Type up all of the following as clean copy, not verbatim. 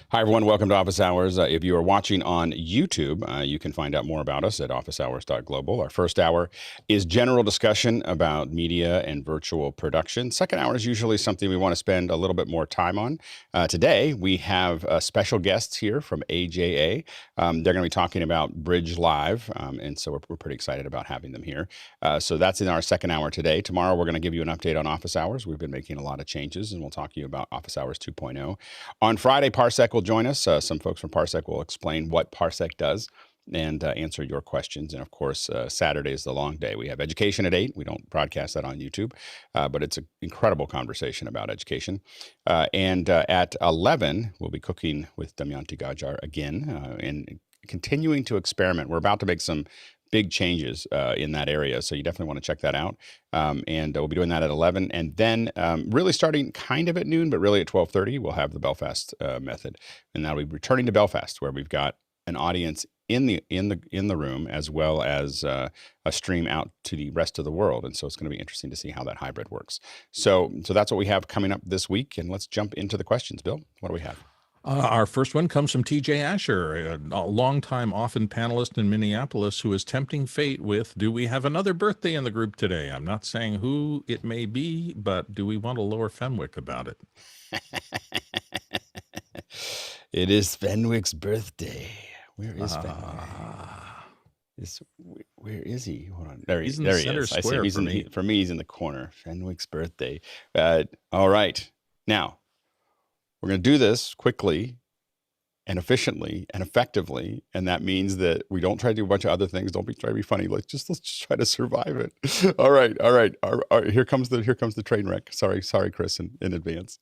Hi, everyone. Welcome to Office Hours. If you are watching on YouTube, you can find out more about us at officehours.global. Our first hour is general discussion about media and virtual production. Second hour is usually something we want to spend a little bit more time on. Today, we have special guests here from AJA. They're going to be talking about Bridge Live, and so we're pretty excited about having them here. So that's in our second hour today. Tomorrow, we're going to give you an update on Office Hours. We've been making a lot of changes, and we'll talk to you about Office Hours 2.0. On Friday, Parsec will join us. Some folks from Parsec will explain what Parsec does and answer your questions. And of course, Saturday is the long day. We have education at 8. We don't broadcast that on YouTube, but it's an incredible conversation about education. And at 11, we'll be cooking with Damayanti Gajar again and continuing to experiment. We're about to make some big changes in that area. So you definitely want to check that out. And we'll be doing that at 11. And then really starting kind of at noon, but really at 12:30, we'll have the Belfast method. And that'll be returning to Belfast, where we've got an audience in the room, as well as a stream out to the rest of the world. And so it's going to be interesting to see how that hybrid works. So that's what we have coming up this week. And let's jump into the questions. Bill, what do we have? Our first one comes from TJ Asher, a longtime often panelist in Minneapolis, who is tempting fate with, do we have another birthday in the group today? I'm not saying who it may be, but do we want to Lower Fenwick about it? It is Fenwick's birthday. Where is Fenwick? Where is he? Hold on. There he is. I see him. For me, he's in the corner. Fenwick's birthday. All right. Now, we're going to do this quickly and efficiently and effectively, and that means that we don't try to do a bunch of other things. Don't try to be funny. Let's just try to survive it. All right. Here comes the train wreck. Sorry, Chris, in advance.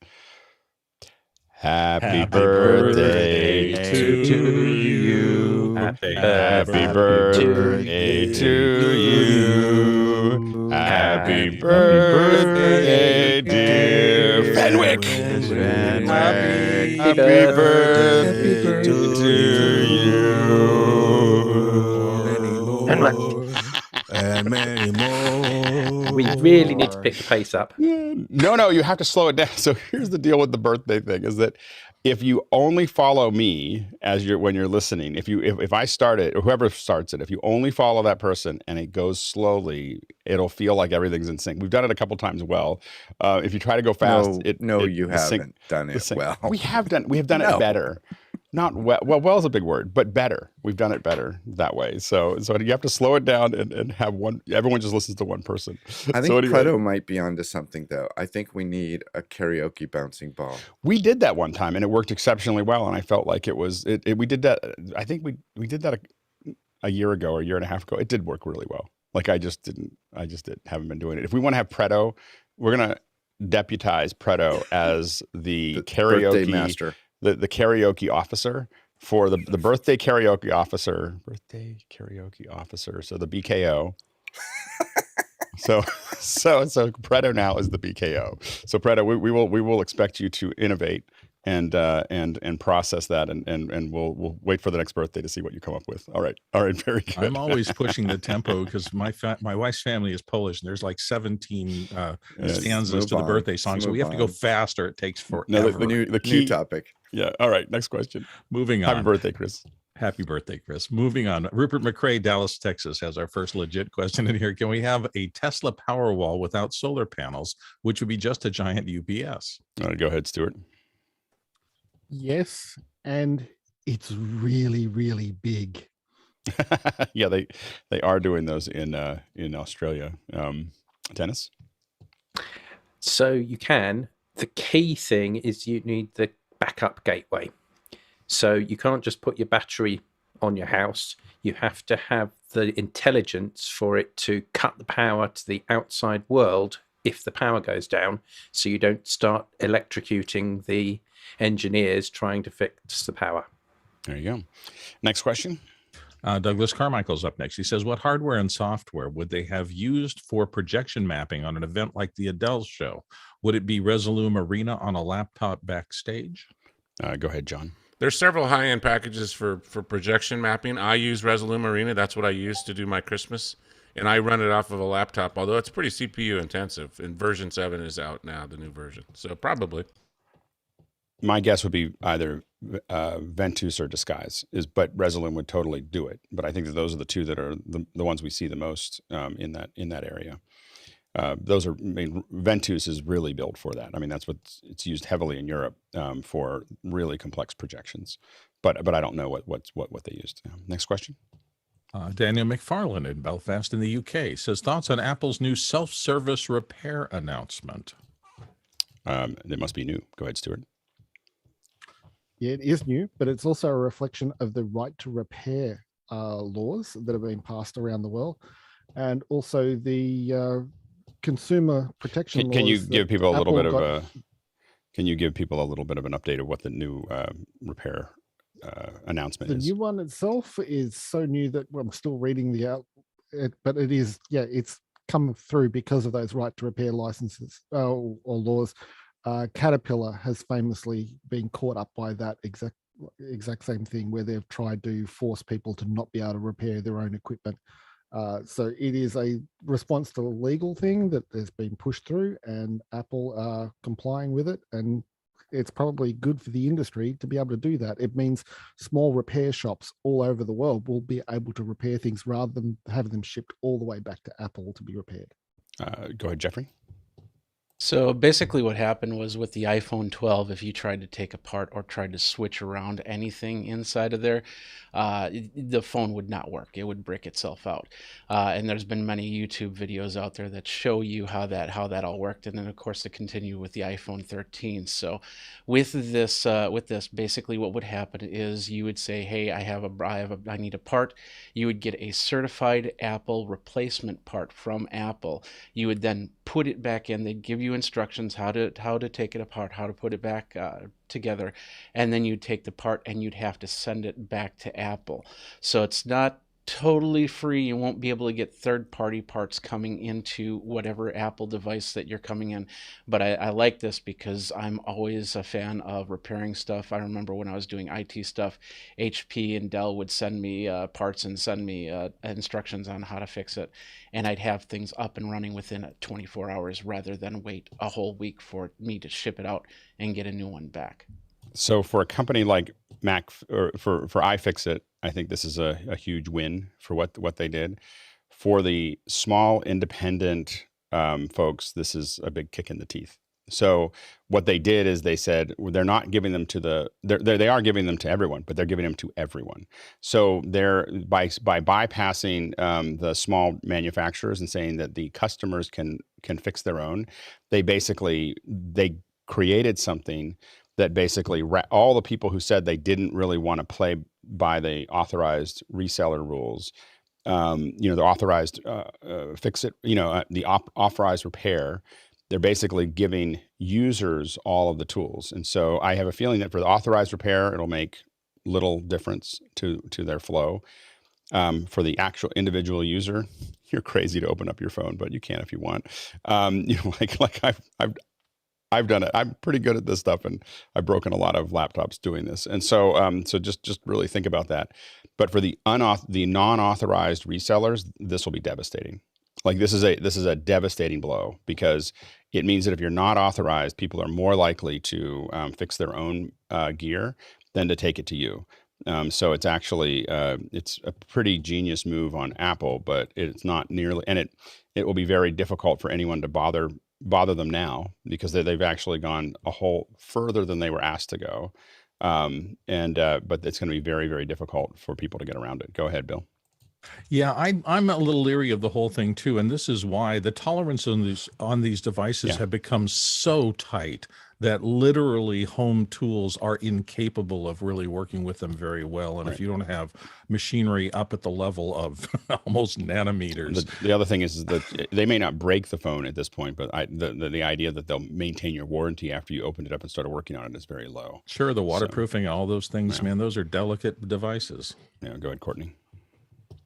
Happy birthday to you. Happy birthday to you. Happy birthday, dear Fenwick. Happy birthday to you. And many more. We really need to pick the pace up. No, you have to slow it down. So here's the deal with the birthday thing, is that if you only follow me when you're listening, if I start it, or whoever starts it, if you only follow that person and it goes slowly, it'll feel like everything's in sync. We've done it a couple times well. If you try to go fast, you haven't done it well. We have done it better. Not well. Well is a big word, but better. We've done it better that way. So you have to slow it down and have one. Everyone just listens to one person. I think Preto might be onto something, though. I think we need a karaoke bouncing ball. We did that one time, and it worked exceptionally well. And I felt like it was. We did that. I think we did that a year ago or a year and a half ago. It did work really well. Like I just haven't been doing it. If we want to have Preto, we're gonna deputize Preto as the karaoke birthday master. The karaoke officer for the birthday karaoke officer. So the BKO. so Preto now is the BKO. So Preto, we will expect you to innovate and process that, and we'll wait for the next birthday to see what you come up with. All right, very good. I'm always pushing the tempo because my wife's family is Polish, and there's like 17 stanzas to the birthday song, so we have to go faster. It takes forever. No, the key new topic. Yeah. All right. Next question. Moving on. Happy birthday, Chris. Happy birthday, Chris. Moving on. Rupert McRae, Dallas, Texas, has our first legit question in here. Can we have a Tesla Powerwall without solar panels, which would be just a giant UPS? All right, go ahead, Stuart. Yes, and it's really, really big. Yeah, they are doing those in Australia. Dennis? So you can. The key thing is you need the backup gateway. So you can't just put your battery on your house. You have to have the intelligence for it to cut the power to the outside world if the power goes down, so you don't start electrocuting the engineers trying to fix the power. There you go. Next question. Douglas Carmichael's up next. He says, what hardware and software would they have used for projection mapping on an event like the Adele show? Would it be Resolume Arena on a laptop backstage? Go ahead, John. There's several high-end packages for projection mapping. I use Resolume Arena. That's what I use to do my Christmas. And I run it off of a laptop, although it's pretty CPU intensive. And version 7 is out now, the new version. So probably. My guess would be either Ventus or Disguise but Resolume would totally do it. But I think that those are the two that are the ones we see the most in that area. Those are, I mean, Ventus is really built for that. I mean, that's it's used heavily in Europe for really complex projections. But I don't know what they used. Next question. Daniel McFarlane in Belfast in the UK says, thoughts on Apple's new self-service repair announcement. It must be new. Go ahead, Stuart. Yeah, it is new, but it's also a reflection of the right to repair laws that are being passed around the world, and also the consumer protection laws. Can you give people a little bit of a? Can you give people a little bit of an update of what the new repair announcement is? The new one itself is so new that I'm still reading but it is, it's come through because of those right to repair licenses or laws. Caterpillar has famously been caught up by that exact same thing, where they've tried to force people to not be able to repair their own equipment. So it is a response to a legal thing that has been pushed through, and Apple are complying with it. And it's probably good for the industry to be able to do that. It means small repair shops all over the world will be able to repair things rather than having them shipped all the way back to Apple to be repaired. Go ahead, Jeffrey. So basically what happened was with the iPhone 12, if you tried to take apart or tried to switch around anything inside of there, the phone would not work. It would brick itself out. And there's been many YouTube videos out there that show you how that all worked. And then of course to continue with the iPhone 13. So with this, basically what would happen is you would say, hey, I need a part. You would get a certified Apple replacement part from Apple. You would then put it back in. They'd give you instructions how to take it apart, how to put it back together, and then you'd take the part and you'd have to send it back to Apple. So it's not totally free. You won't be able to get third-party parts coming into whatever Apple device that you're coming in. But I like this because I'm always a fan of repairing stuff. I remember when I was doing IT stuff, HP and Dell would send me parts and send me instructions on how to fix it. And I'd have things up and running within 24 hours rather than wait a whole week for me to ship it out and get a new one back. So for a company like Mac, or for iFixit, I think this is a huge win for what they did. For the small independent folks, this is a big kick in the teeth. So what they did is they said they're not giving them to they are giving them to everyone, but they're giving them to everyone. So they're by bypassing the small manufacturers and saying that the customers can fix their own. They created something that basically all the people who said they didn't really want to play by the authorized reseller rules, the authorized fix it, the authorized repair, they're basically giving users all of the tools. And so I have a feeling that for the authorized repair, it'll make little difference to their flow. For the actual individual user, you're crazy to open up your phone, but you can if you want. I've done it. I'm pretty good at this stuff, and I've broken a lot of laptops doing this. And so, just really think about that. But for the non-authorized resellers, this will be devastating. Like this is a devastating blow, because it means that if you're not authorized, people are more likely to fix their own gear than to take it to you. So it's actually it's a pretty genius move on Apple, but it's not nearly, and it will be very difficult for anyone to bother them now, because they've actually gone a whole further than they were asked to go. But it's going to be very, very difficult for people to get around it. Go ahead, Bill. Yeah, I'm a little leery of the whole thing too, and this is why the tolerance on these devices have become so tight that literally home tools are incapable of really working with them very well. And if you don't have machinery up at the level of almost nanometers. The other thing is that they may not break the phone at this point, but the idea that they'll maintain your warranty after you opened it up and started working on it is very low. Sure, the waterproofing, all those things, man, those are delicate devices. Yeah, go ahead, Courtney.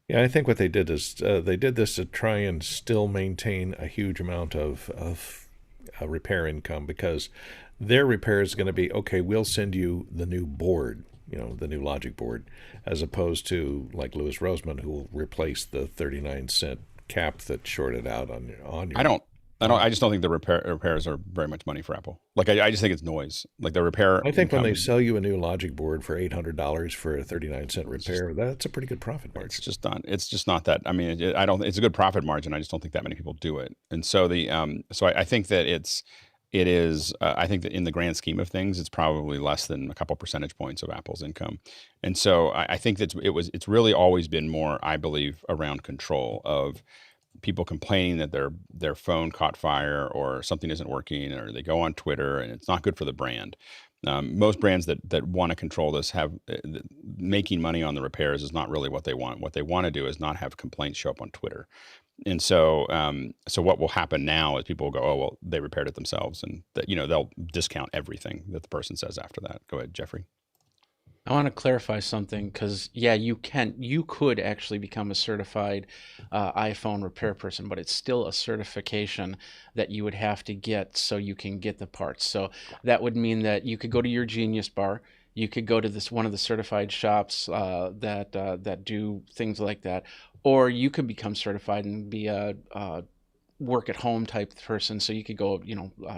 Yeah, I think what they did is they did this to try and still maintain a huge amount of repair income, because their repair is going to be, okay, we'll send you the new board, the new logic board, as opposed to like Louis Roseman, who will replace the 39-cent cap that shorted out on your. I just don't think the repairs are very much money for Apple. Like I just think it's noise. Like the repair. I think when they income, sell you a new logic board for $800 for a 39-cent repair, that's a pretty good profit margin. it's just not that. I mean, I don't. It's a good profit margin. I just don't think that many people do it. And so I think that it is. I think that in the grand scheme of things, it's probably less than a couple percentage points of Apple's income. And so I think that it's really always been more, I believe, around control of people complaining that their phone caught fire or something isn't working, or they go on Twitter and it's not good for the brand. Most brands that want to control this have making money on the repairs is not really what they want. What they want to do is not have complaints show up on Twitter. And so what will happen now is people will go, oh, well, they repaired it themselves, and that, they'll discount everything that the person says after that. Go ahead, Jeffrey. I want to clarify something because, yeah, you could actually become a certified iPhone repair person, but it's still a certification that you would have to get so you can get the parts. So that would mean that you could go to your Genius Bar, you could go to one of the certified shops that do things like that, or you could become certified and be a work at home type person, so you could go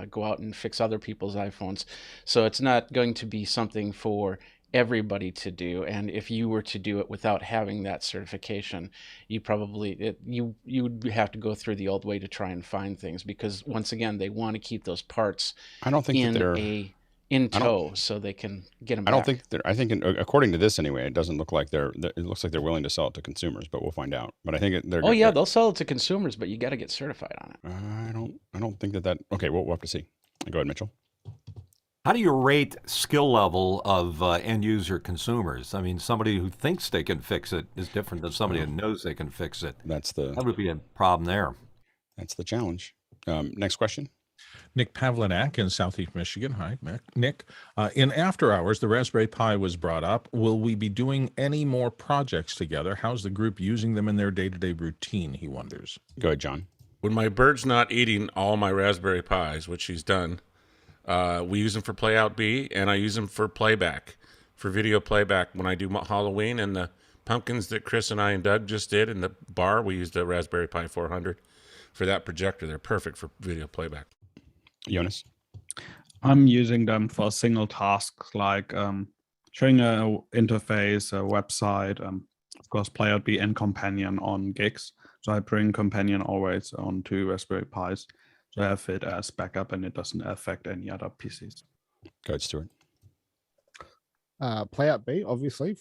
go out and fix other people's iPhones. So it's not going to be something for everybody to do, and if you were to do it without having that certification, you would have to go through the old way to try and find things, because once again they want to keep those parts I don't think in tow so they can get them back. I think according to this anyway, it doesn't look like it looks like they're willing to sell it to consumers, but we'll find out. But I think they'll sell it to consumers, but you got to get certified on it. I don't think that okay, we'll have to see. Go ahead, Mitchell. How do you rate skill level of end user consumers? I mean, somebody who thinks they can fix it is different than somebody who knows they can fix it. That would be a problem there. That's the challenge. Next question. Nick Pavlinac in Southeast Michigan. Hi, Nick. In after hours, the Raspberry Pi was brought up. Will we be doing any more projects together? How's the group using them in their day-to-day routine, he wonders. Go ahead, John. When my bird's not eating all my Raspberry Pis, which she's done, we use them for Playout B, and I use them for playback, for video playback. When I do Halloween and the pumpkins that Chris and I and Doug just did in the bar, we used a Raspberry Pi 400 for that projector. They're perfect for video playback. Jonas? I'm using them for single tasks like showing an interface, a website, of course, Playout B and Companion on gigs. So I bring Companion always onto Raspberry Pis. So I have it as backup and it doesn't affect any other PCs. Go ahead, Stuart. Playout B, obviously,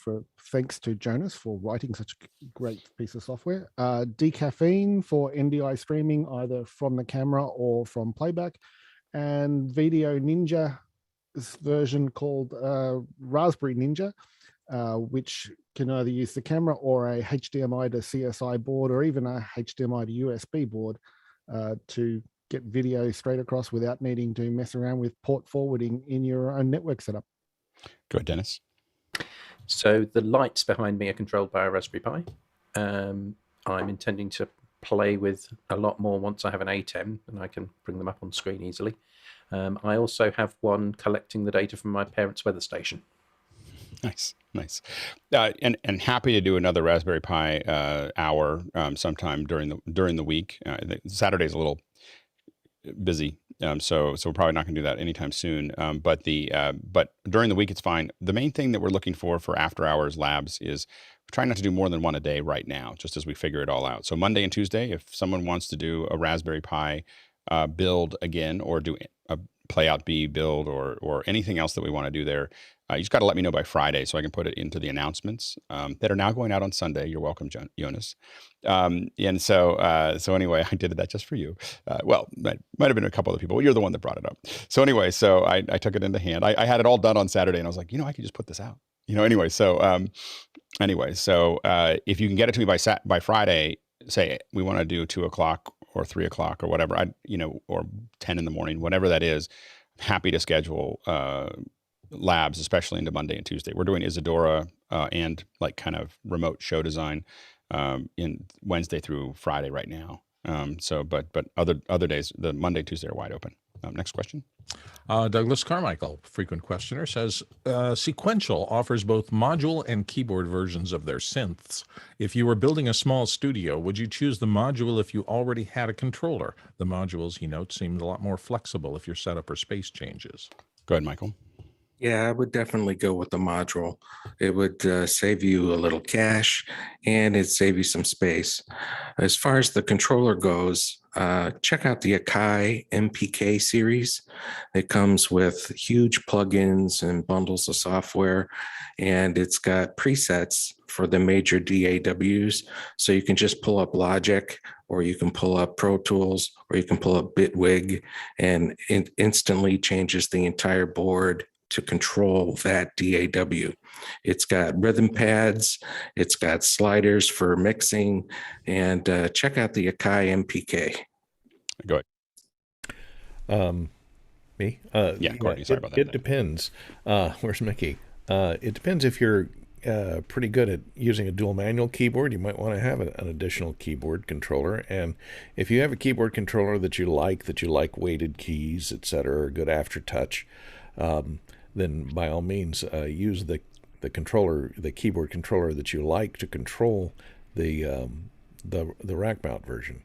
thanks to Jonas for writing such a great piece of software. Decaffeine for NDI streaming, either from the camera or from playback. And Video Ninja, this version called Raspberry Ninja, which can either use the camera or a HDMI to CSI board, or even a HDMI to USB board to get video straight across without needing to mess around with port forwarding in your own network setup. Go ahead, Dennis. So the lights behind me are controlled by a Raspberry Pi. I'm intending to play with a lot more once I have an ATEM, and I can bring them up on screen easily. I also have one collecting the data from my parents' weather station. Nice. And happy to do another Raspberry Pi hour sometime during the week. Saturday's a little busy, so we're probably not going to do that anytime soon. But during the week it's fine. The main thing that we're looking for after hours labs is trying not to do more than one a day right now, just as we figure it all out. So Monday and Tuesday, if someone wants to do a Raspberry Pi build again, or do a Playout B build, or anything else that we want to do there, you just got to let me know by Friday so I can put it into the announcements that are now going out on Sunday. You're welcome, Jonas. And so anyway, I did that just for you. Well, might have been a couple other people. You're the one that brought it up. So anyway, I took it into hand. I had it all done on Saturday, and I was like, I could just put this out. Anyway, so if you can get it to me by Friday, say we want to do 2:00 or 3:00 or whatever, or 10 in the morning, whatever that is, I'm happy to schedule labs, especially into Monday and Tuesday. We're doing Isadora and like kind of remote show design in Wednesday through Friday right now. But other days, the Monday, Tuesday are wide open. Next question. Douglas Carmichael, frequent questioner, says Sequential offers both module and keyboard versions of their synths. If you were building a small studio, would you choose the module if you already had a controller? The modules, he notes, seem a lot more flexible if your setup or space changes. Go ahead, Michael. Yeah, I would definitely go with the module. It would save you a little cash and it'd save you some space. As far as the controller goes, check out the Akai MPK series. It comes with huge plugins and bundles of software, and it's got presets for the major DAWs. So you can just pull up Logic, or you can pull up ProTools, or you can pull up Bitwig, and it instantly changes the entire board to control that DAW. It's got rhythm pads, it's got sliders for mixing, and check out the Akai MPK. Go ahead. Me? Yeah, Courtney, sorry about that. It depends. Where's Mickey? It depends if you're pretty good at using a dual manual keyboard. You might want to have an additional keyboard controller. And if you have a keyboard controller that you like weighted keys, etc., or good aftertouch, then by all means use the keyboard controller that you like to control the rack mount version.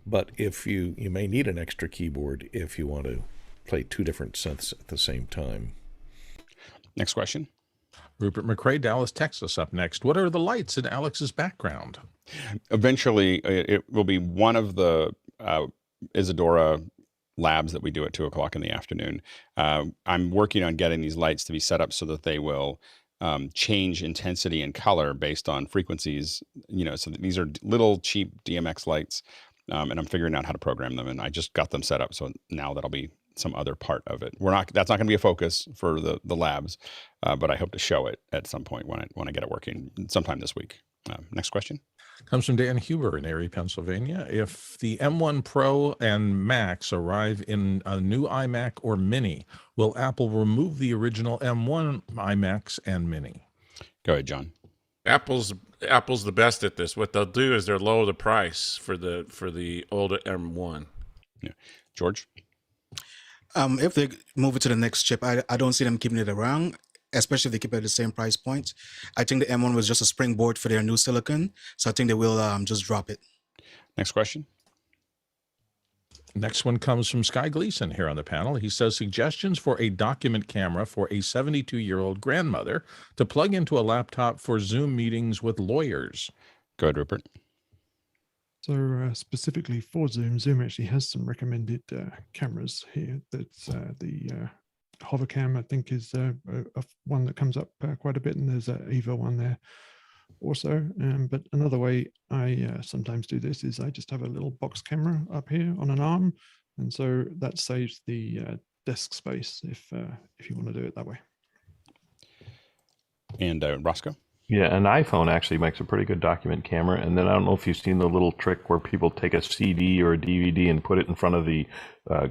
But if you may need an extra keyboard if you want to play two different synths at the same time. Next question. Rupert McRae, Dallas, Texas, up next. What are the lights in Alex's background? Eventually, it will be one of the Isadora labs that we do at 2 o'clock in the afternoon. I'm working on getting these lights to be set up so that they will change intensity and color based on frequencies. So that these are little cheap DMX lights, and I'm figuring out how to program them. And I just got them set up, so now that'll be some other part of it. That's not going to be a focus for the labs, but I hope to show it at some point when I get it working sometime this week. Next question. Comes from Dan Huber in Erie, Pennsylvania. If the M1 Pro and Max arrive in a new iMac or Mini, will Apple remove the original M1 iMacs and Mini? Go ahead, John. Apple's the best at this. What they'll do is they'll lower the price for the older M1. Yeah. George? If they move it to the next chip, I don't see them keeping it around, especially if they keep it at the same price point. I think the M1 was just a springboard for their new silicon, so I think they will just drop it. Next question. Next one comes from Sky Gleason here on the panel. He says, suggestions for a document camera for a 72-year-old grandmother to plug into a laptop for Zoom meetings with lawyers. Go ahead, Rupert. So specifically for Zoom, Zoom actually has some recommended cameras here. That's the Hovercam, I think, is one that comes up quite a bit, and there's an EVA one there also. But another way I sometimes do this is I just have a little box camera up here on an arm, and so that saves the desk space if you want to do it that way. And Roscoe? Yeah, an iPhone actually makes a pretty good document camera. And then I don't know if you've seen the little trick where people take a CD or a DVD and put it in front of the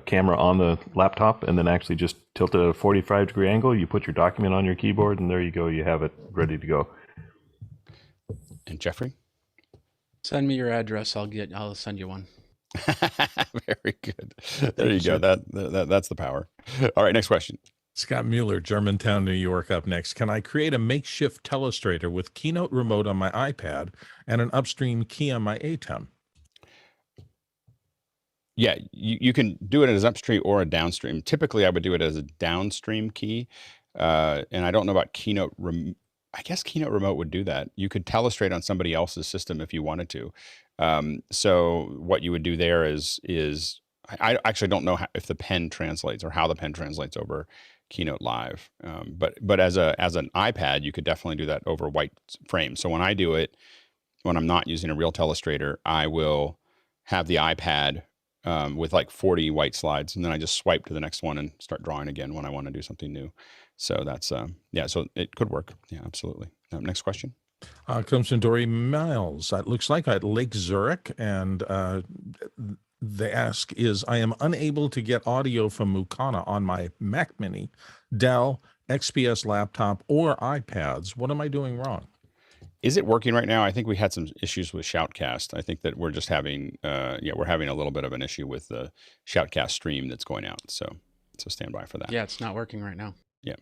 camera on the laptop and then actually just tilt it at a 45-degree angle. You put your document on your keyboard and there you go. You have it ready to go. And Jeffrey? Send me your address. I'll send you one. Very good. There you go. That's the power. All right, next question. Scott Mueller, Germantown, New York, up next. Can I create a makeshift telestrator with Keynote Remote on my iPad and an upstream key on my ATEM? Yeah, you can do it as upstream or a downstream. Typically, I would do it as a downstream key. And I don't know about Keynote Remote. I guess Keynote Remote would do that. You could telestrate on somebody else's system if you wanted to. So what you would do there is I actually don't know if the pen translates or how the pen translates over Keynote Live. But as an iPad, you could definitely do that over white frame. So when I do it, when I'm not using a real telestrator, I will have the iPad with like 40 white slides, and then I just swipe to the next one and start drawing again when I want to do something new. So that's yeah. So it could work. Yeah, absolutely. Next question. Comes from Dory Miles. It looks like at Lake Zurich, and the ask is, I am unable to get audio from Mukana on my Mac Mini, Dell XPS laptop, or iPads. What am I doing wrong? Is it working right now? I think we had some issues with Shoutcast. I think that we're just having, we're having a little bit of an issue with the Shoutcast stream that's going out. So stand by for that. Yeah, it's not working right now. Yeah.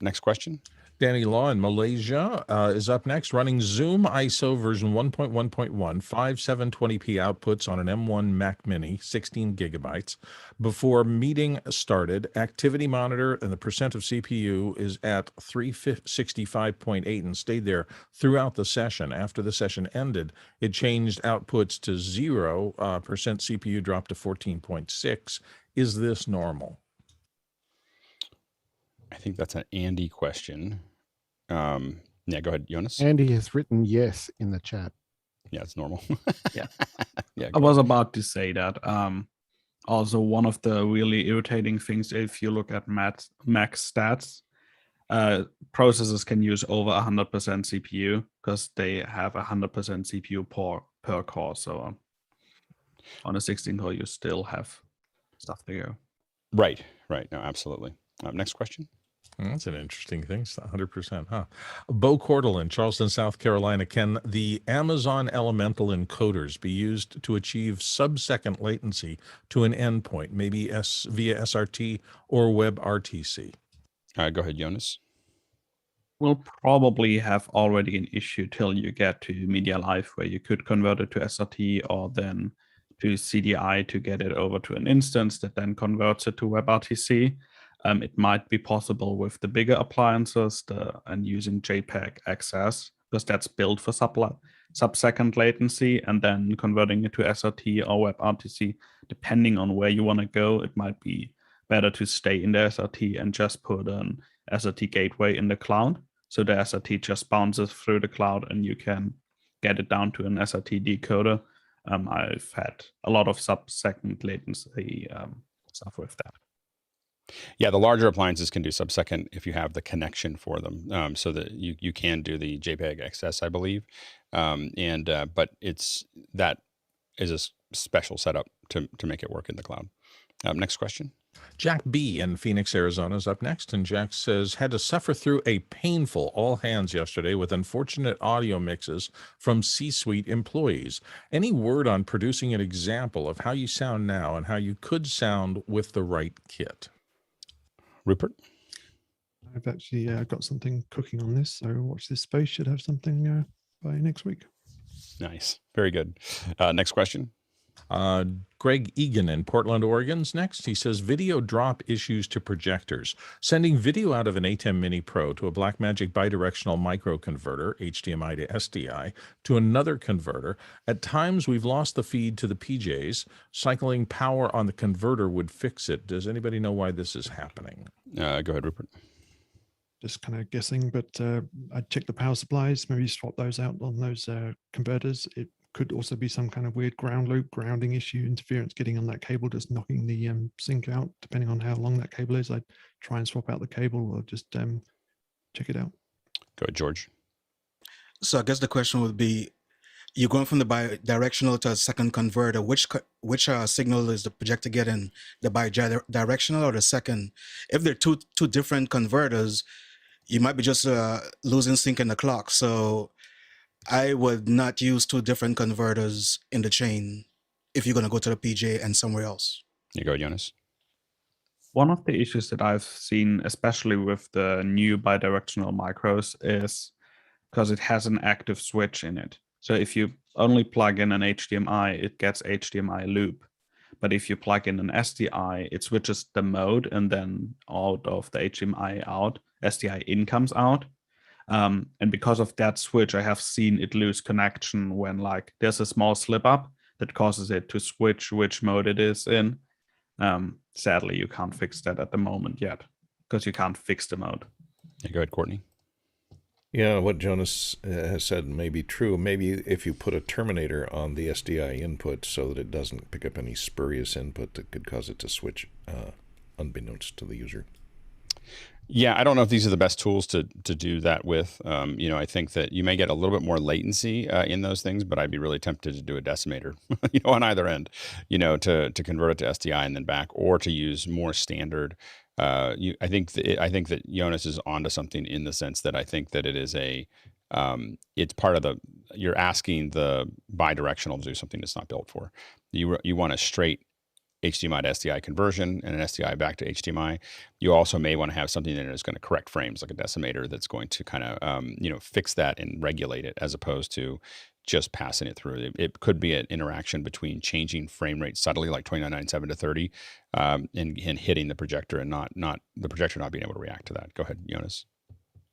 Next question. Danny Law in Malaysia is up next, running ZoomISO version 1.1.1, 5720p outputs on an M1 MacMini, 16 gigabytes. Before meeting started, activity monitor and the percent of CPU is at 365.8 and stayed there throughout the session. After the session ended, it changed outputs to 0%, CPU dropped to 14.6. Is this normal? I think that's an Andy question. Yeah, go ahead, Jonas. Andy has written yes in the chat. Yeah, it's normal. Yeah. Yeah, I was about to say that. Also, one of the really irritating things, if you look at Mac stats, processors can use over 100% CPU because they have 100% CPU per core. So on a 16 core, you still have stuff to go. Right. No, absolutely. Next question. That's an interesting thing. It's 100%, huh? Bo Cordell in Charleston, South Carolina. Can the Amazon Elemental encoders be used to achieve sub-second latency to an endpoint, maybe via SRT or WebRTC? Go ahead, Jonas. We'll probably have already an issue till you get to Media Live, where you could convert it to SRT or then to CDI to get it over to an instance that then converts it to WebRTC. It might be possible with the bigger appliances and using JPEG access, because that's built for sub-second latency, and then converting it to SRT or WebRTC, depending on where you want to go. It might be better to stay in the SRT and just put an SRT gateway in the cloud. So the SRT just bounces through the cloud and you can get it down to an SRT decoder. I've had a lot of sub-second latency stuff with that. Yeah, the larger appliances can do sub-second if you have the connection for them, so that you can do the JPEG XS, I believe, but that is a special setup to make it work in the cloud. Next question. Jack B in Phoenix, Arizona is up next, and Jack says, had to suffer through a painful all hands yesterday with unfortunate audio mixes from C-suite employees. Any word on producing an example of how you sound now and how you could sound with the right kit? Rupert? I've actually got something cooking on this, so watch this space. Should have something by next week. Nice. Very good. Next question. Greg Egan in Portland, Oregon's next. He says, video drop issues to projectors. Sending video out of an ATEM Mini Pro to a Blackmagic bidirectional micro converter, HDMI to SDI, to another converter. At times, we've lost the feed to the PJs. Cycling power on the converter would fix it. Does anybody know why this is happening? Go ahead, Rupert. Just kind of guessing, but I'd check the power supplies, maybe swap those out on those converters. It could also be some kind of weird ground loop, grounding issue, interference getting on that cable, just knocking the sync out, depending on how long that cable is. I'd try and swap out the cable or just check it out. Go ahead, George. So I guess the question would be, you're going from the bidirectional to a second converter. Which signal is the projector getting, the bidirectional or the second? If they're two different converters, you might be just losing sync in the clock. So I would not use two different converters in the chain if you're going to go to the PJ and somewhere else. You go, Jonas. One of the issues that I've seen, especially with the new bidirectional micros, is because it has an active switch in it. So if you only plug in an HDMI, it gets HDMI loop. But if you plug in an SDI, it switches the mode, and then out of the HDMI out, SDI in comes out. And because of that switch, I have seen it lose connection when there's a small slip up that causes it to switch which mode it is in. Sadly, you can't fix that at the moment yet because you can't fix the mode. Yeah, go ahead, Courtney. Yeah, what Jonas has said may be true. Maybe if you put a terminator on the SDI input so that it doesn't pick up any spurious input that could cause it to switch unbeknownst to the user. Yeah, I don't know if these are the best tools to do that with. I think that you may get a little bit more latency in those things, but I'd be really tempted to do a decimator, on either end, to convert it to SDI and then back, or to use more standard. I think that Jonas is onto something in the sense that I think that it is it's part of you're asking the bidirectional to do something it's not built for. You want a straight HDMI to SDI conversion and an SDI back to HDMI. You also may want to have something that is going to correct frames, like a decimator that's going to kind of fix that and regulate it, as opposed to just passing it through. It could be an interaction between changing frame rate subtly, like 29.97 to 30, and hitting the projector and not the projector not being able to react to that. Go ahead, Jonas.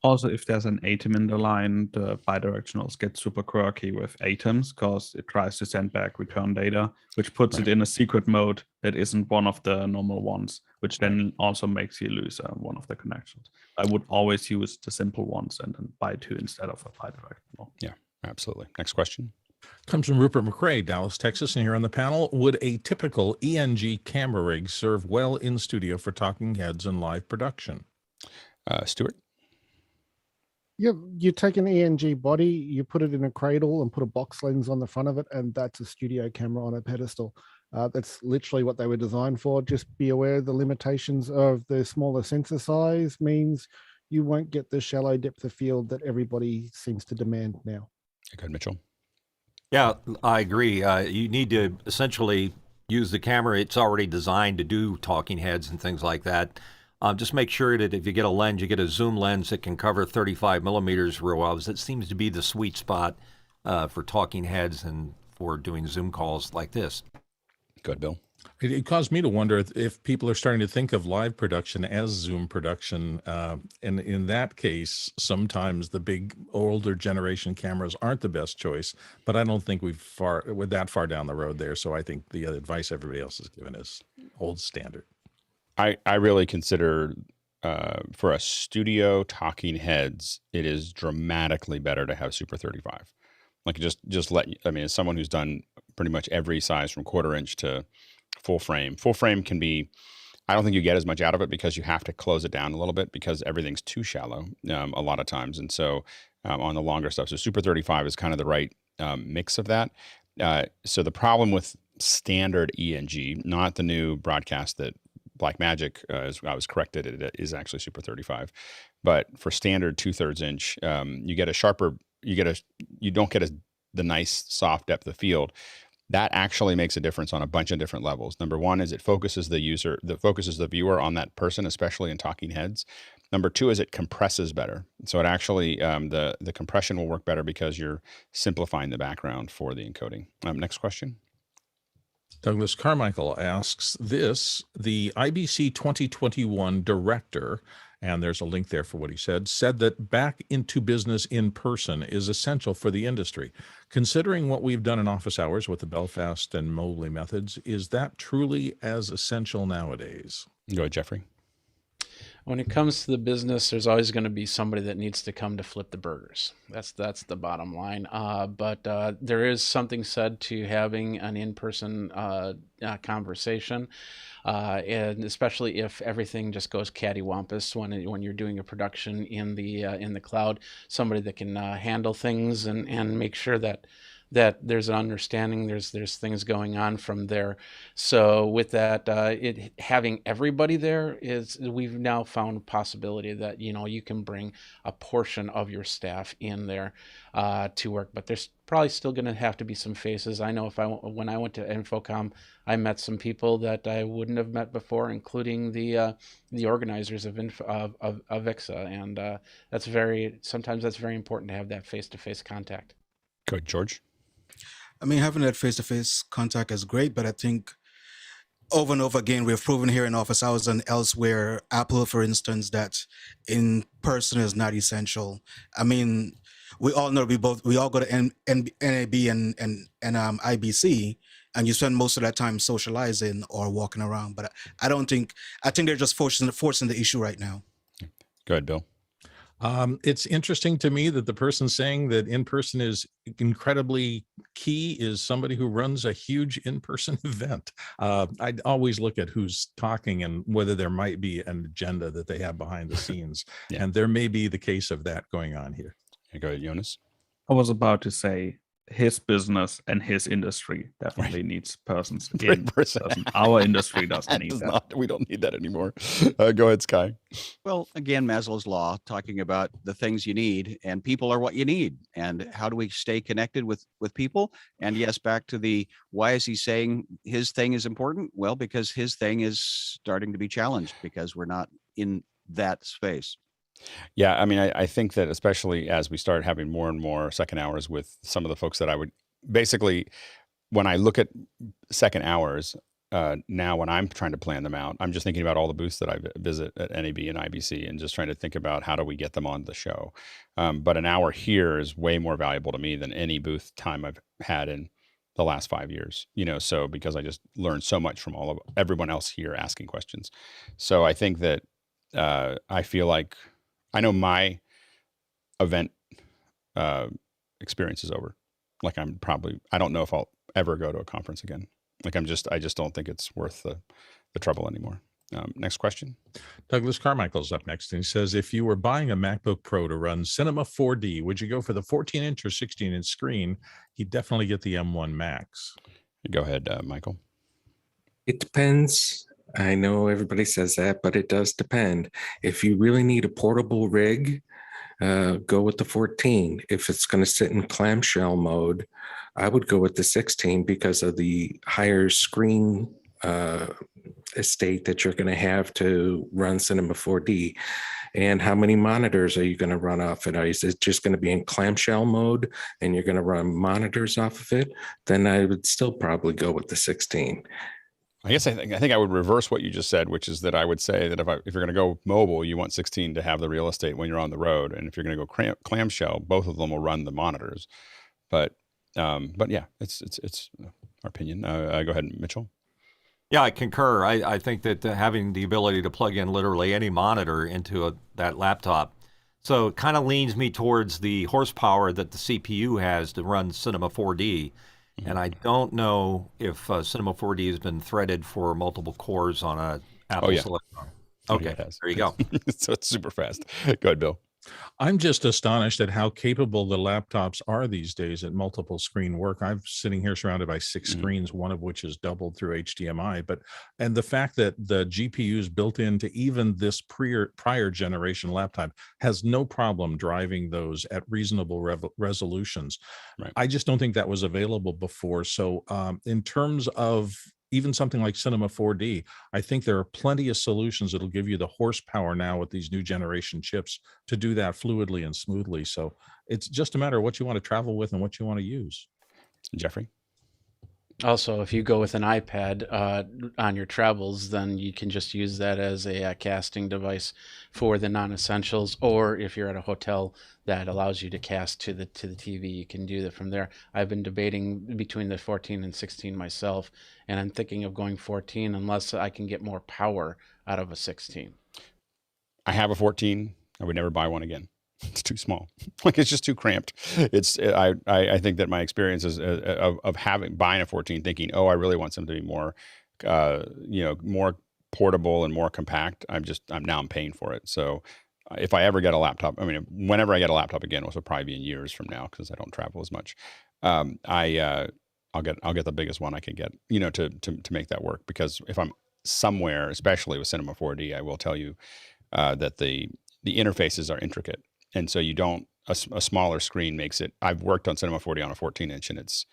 Also, if there's an ATEM in the line, the bidirectionals get super quirky with ATEMs because it tries to send back return data, which puts it in a secret mode that isn't one of the normal ones, which then also makes you lose one of the connections. I would always use the simple ones and then buy two instead of a bidirectional. Yeah, absolutely. Next question. Comes from Rupert McRae, Dallas, Texas, and here on the panel, would a typical ENG camera rig serve well in studio for talking heads and live production? Stuart? Yeah, you take an ENG body, you put it in a cradle and put a box lens on the front of it, and that's a studio camera on a pedestal. That's literally what they were designed for. Just be aware the limitations of the smaller sensor size means you won't get the shallow depth of field that everybody seems to demand now. Good, Mitchell. Yeah, I agree. You need to essentially use the camera. It's already designed to do talking heads and things like that. Just make sure that if you get a lens, you get a zoom lens that can cover 35 millimeters real well. That seems to be the sweet spot for talking heads and for doing Zoom calls like this. Good, Bill. It caused me to wonder if people are starting to think of live production as Zoom production. And in that case, sometimes the big older generation cameras aren't the best choice, but I don't think we're that far down the road there. So I think the advice everybody else has given is old standard. I really consider for a studio talking heads, it is dramatically better to have Super 35. Like as someone who's done pretty much every size from 1/4 inch to full frame. Full frame can be, I don't think you get as much out of it because you have to close it down a little bit because everything's too shallow a lot of times. And so on the longer stuff, so Super 35 is kind of the right mix of that. So the problem with standard ENG, not the new broadcast that Blackmagic, as I was corrected, it is actually Super 35. But for standard 2/3 inch, you get a sharper, you don't get the nice soft depth of field. That actually makes a difference on a bunch of different levels. Number one is it focuses the viewer on that person, especially in talking heads. Number two is it compresses better. So it actually, the compression will work better because you're simplifying the background for the encoding. Next question. Douglas Carmichael asks the IBC 2021 director, and there's a link there for what he said that back into business in person is essential for the industry. Considering what we've done in office hours with the Belfast and Mobley methods, is that truly as essential nowadays? Go ahead, Jeffrey. When it comes to the business, there's always going to be somebody that needs to come to flip the burgers. That's the bottom line. But there is something said to having an in-person conversation, and especially if everything just goes cattywampus when you're doing a production in the cloud, somebody that can handle things and make sure that there's an understanding, there's things going on from there. So with that, having everybody there we've now found a possibility that you can bring a portion of your staff in there to work, but there's probably still going to have to be some faces. I know when I went to Infocom, I met some people that I wouldn't have met before, including the organizers of IXA, and sometimes that's very important to have that face-to-face contact. Good, George. I mean, having that face-to-face contact is great, but I think over and over again, we've proven here in office hours and elsewhere, Apple, for instance, that in person is not essential. I mean, we all know we all go to NAB and IBC, and you spend most of that time socializing or walking around. But I think they're just forcing the issue right now. Go ahead, Bill. It's interesting to me that the person saying that in-person is incredibly key is somebody who runs a huge in-person event. I'd always look at who's talking and whether there might be an agenda that they have behind the scenes. Yeah. And there may be the case of that going on here. Go ahead, Jonas. I was about to say, his business and his industry definitely needs persons in Great person. person. Our industry doesn't That need does that. not. We don't need that anymore. Go ahead, Sky. Well, again, Maslow's law, talking about the things you need, and people are what you need. And how do we stay connected with people? And yes, back to the why is he saying his thing is important? Well, because his thing is starting to be challenged because we're not in that space. Yeah, I mean, I think that especially as we start having more and more second hours with some of the folks that I would basically, when I look at second hours, now when I'm trying to plan them out, I'm just thinking about all the booths that I visit at NAB and IBC and just trying to think about how do we get them on the show. But an hour here is way more valuable to me than any booth time I've had in the last 5 years, so because I just learned so much from everyone else here asking questions. So I think that I feel like I know my event experience is over. Like I don't know if I'll ever go to a conference again. Like I just don't think it's worth the trouble anymore. Next question. Douglas Carmichael's up next, and he says, if you were buying a MacBook Pro to run Cinema 4D, would you go for the 14-inch or 16-inch screen? He'd definitely get the M1 Max. Go ahead, Michael. It depends. I know everybody says that, but it does depend. If you really need a portable rig, go with the 14. If it's going to sit in clamshell mode, I would go with the 16 because of the higher screen estate that you're going to have to run Cinema 4D. And how many monitors are you going to run off it? Is it just going to be in clamshell mode and you're going to run monitors off of it? Then I would still probably go with the 16. I guess I think I would reverse what you just said, which is that I would say that if you're going to go mobile, you want 16 to have the real estate when you're on the road, and if you're going to go clamshell, both of them will run the monitors. But yeah, it's our opinion. Go ahead, Mitchell. Yeah, I concur. I think that having the ability to plug in literally any monitor into that laptop, so it kind of leans me towards the horsepower that the CPU has to run Cinema 4D. And I don't know if Cinema 4D has been threaded for multiple cores on a Apple Silicon. Okay, it has. There you go. So it's super fast. Go ahead, Bill. I'm just astonished at how capable the laptops are these days at multiple screen work. I'm sitting here surrounded by 6 screens, one of which is doubled through HDMI. And the fact that the GPUs built into even this prior generation laptop has no problem driving those at reasonable resolutions. Right. I just don't think that was available before. So in terms of even something like Cinema 4D, I think there are plenty of solutions that'll give you the horsepower now with these new generation chips to do that fluidly and smoothly. So it's just a matter of what you want to travel with and what you want to use. Jeffrey? Also, if you go with an iPad on your travels, then you can just use that as a casting device for the non-essentials. Or if you're at a hotel that allows you to cast to the TV, you can do that from there. I've been debating between the 14 and 16 myself, and I'm thinking of going 14 unless I can get more power out of a 16. I have a 14. I would never buy one again. It's too small. Like it's just too cramped. I think that my experience is of buying a 14, thinking, oh, I really want something to be more, more portable and more compact. I'm paying for it. So if I ever get a laptop, whenever I get a laptop again, which will probably be in years from now because I don't travel as much, I'll get the biggest one I can get, to make that work. Because if I'm somewhere, especially with Cinema 4D, I will tell you that the interfaces are intricate. And so a smaller screen makes it. I've worked on Cinema 4D on a 14-inch, and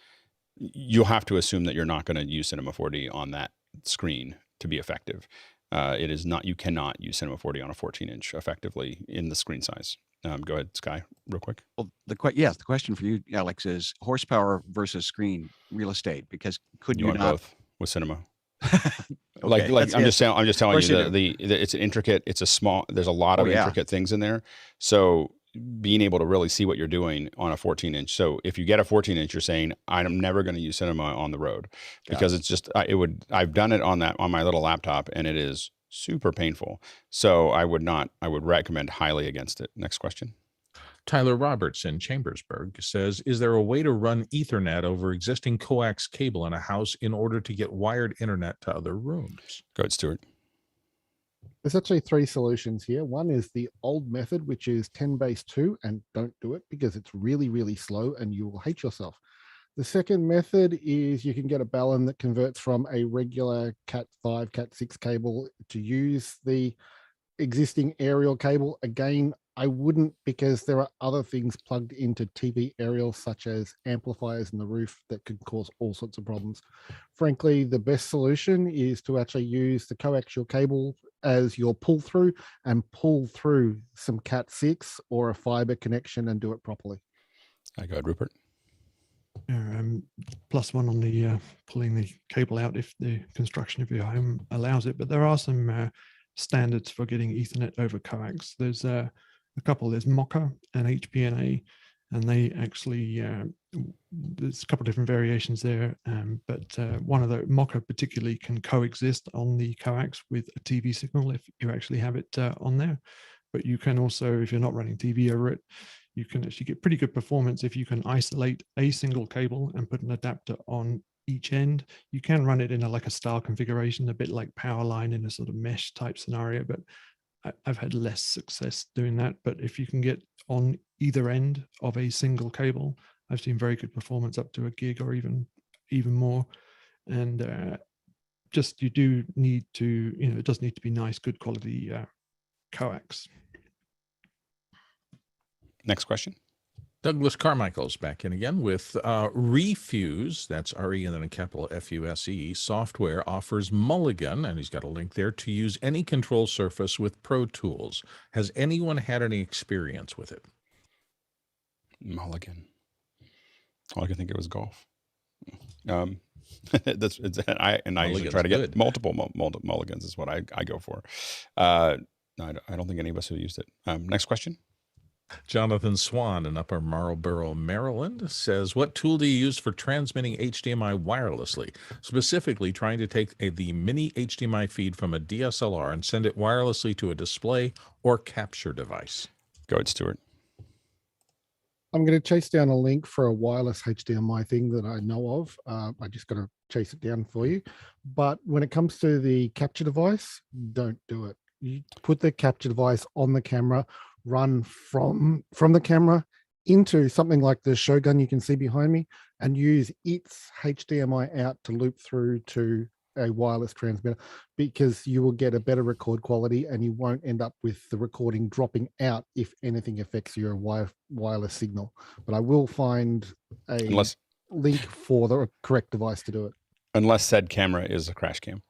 you'll have to assume that you're not going to use Cinema 4D on that screen to be effective. It is not. You cannot use Cinema 4D on a 14-inch effectively in the screen size. Go ahead, Sky, real quick. Well, the question for you, Alex, is horsepower versus screen real estate. Because could you want not both with Cinema? Okay, I'm just telling you you it's an intricate. It's a small. There's a lot of intricate things in there. So being able to really see what you're doing on a 14-inch. So if you get a 14-inch, you're saying I'm never going to use Cinema on the road because it's just I've done it on my little laptop and it is super painful. So I would recommend highly against it. Next question. Tyler Roberts in Chambersburg says, is there a way to run Ethernet over existing coax cable in a house in order to get wired internet to other rooms? Go ahead, Stuart. There's actually 3 solutions here. One is the old method, which is 10 base 2, and don't do it because it's really, really slow and you will hate yourself. The second method is you can get a balun that converts from a regular Cat5, Cat6 cable to use the existing aerial cable. Again, I wouldn't, because there are other things plugged into TV aerials, such as amplifiers in the roof, that could cause all sorts of problems. Frankly, the best solution is to actually use the coaxial cable as your pull through and pull through some Cat6 or a fiber connection and do it properly. Go ahead, Rupert. Plus one on the pulling the cable out if the construction of your home allows it, but there are some standards for getting Ethernet over coax. There's a couple. There's Mocha and HPNA, and they actually there's a couple of different variations there. But one of the Mocha particularly can coexist on the coax with a TV signal if you actually have it on there. But you can also, if you're not running TV over it, you can actually get pretty good performance if you can isolate a single cable and put an adapter on each end. You can run it in like a style configuration, a bit like Powerline in a sort of mesh type scenario, but I've had less success doing that. But if you can get on either end of a single cable, I've seen very good performance up to a gig or even more. And just, you do need to, it does need to be nice, good quality coax. Next question. Douglas Carmichael's back in again with Refuse, that's RE and then a capital FUSE, software offers Mulligan, and he's got a link there, to use any control surface with ProTools. Has anyone had any experience with it? Mulligan. All I can think of was golf. I usually try to get multiple Mulligans is what I go for. I don't think any of us have used it. Next question. Jonathan Swan in Upper Marlboro, Maryland says, what tool do you use for transmitting HDMI wirelessly? Specifically, trying to take the mini HDMI feed from a DSLR and send it wirelessly to a display or capture device. Go ahead, Stuart. I'm going to chase down a link for a wireless HDMI thing that I know of. I just got to chase it down for you. But when it comes to the capture device, don't do it. You put the capture device on the camera, run from the camera into something like the Shogun you can see behind me, and use its HDMI out to loop through to a wireless transmitter, because you will get a better record quality and you won't end up with the recording dropping out if anything affects your wireless signal. But I will find a link for the correct device to do it. Unless said camera is a crash cam,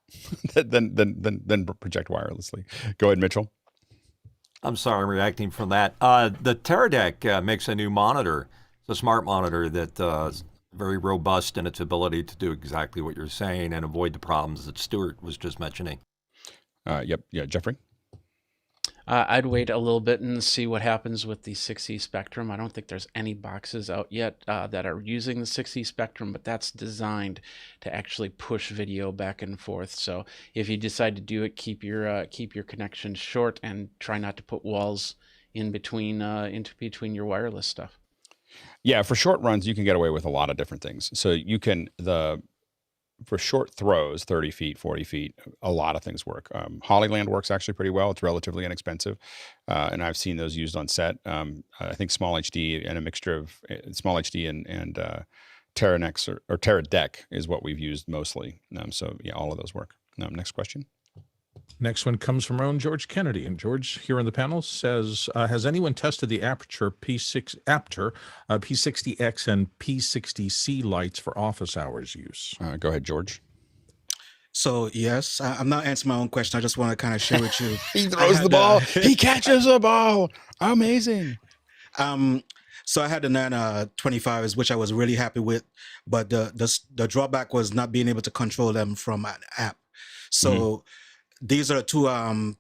then project wirelessly. Go ahead, Mitchell. I'm sorry, I'm reacting from that. The Teradek makes a new monitor. It's a smart monitor that is very robust in its ability to do exactly what you're saying and avoid the problems that Stuart was just mentioning. Yep. Yeah, Jeffrey? I'd wait a little bit and see what happens with the 6E Spectrum. I don't think there's any boxes out yet that are using the 6E Spectrum, but that's designed to actually push video back and forth. So if you decide to do it, keep your connection short and try not to put walls in between your wireless stuff. Yeah, for short runs, you can get away with a lot of different things. So you can, for short throws, 30 feet, 40 feet, a lot of things work. Hollyland works actually pretty well. It's relatively inexpensive. And I've seen those used on set. I think Small HD and a mixture of Small HD and Teranex or Teradek is what we've used mostly. So yeah, all of those work. Next question. Next one comes from our own George Kennedy. And George, here on the panel, says, has anyone tested the Aperture P60X and P60c lights for office hours use? Go ahead, George. So, yes, I'm not answering my own question. I just want to kind of share with you. He throws the ball. He catches the ball. Amazing. So I had the Nano 25s, which I was really happy with. But the drawback was not being able to control them from an app. So these are the two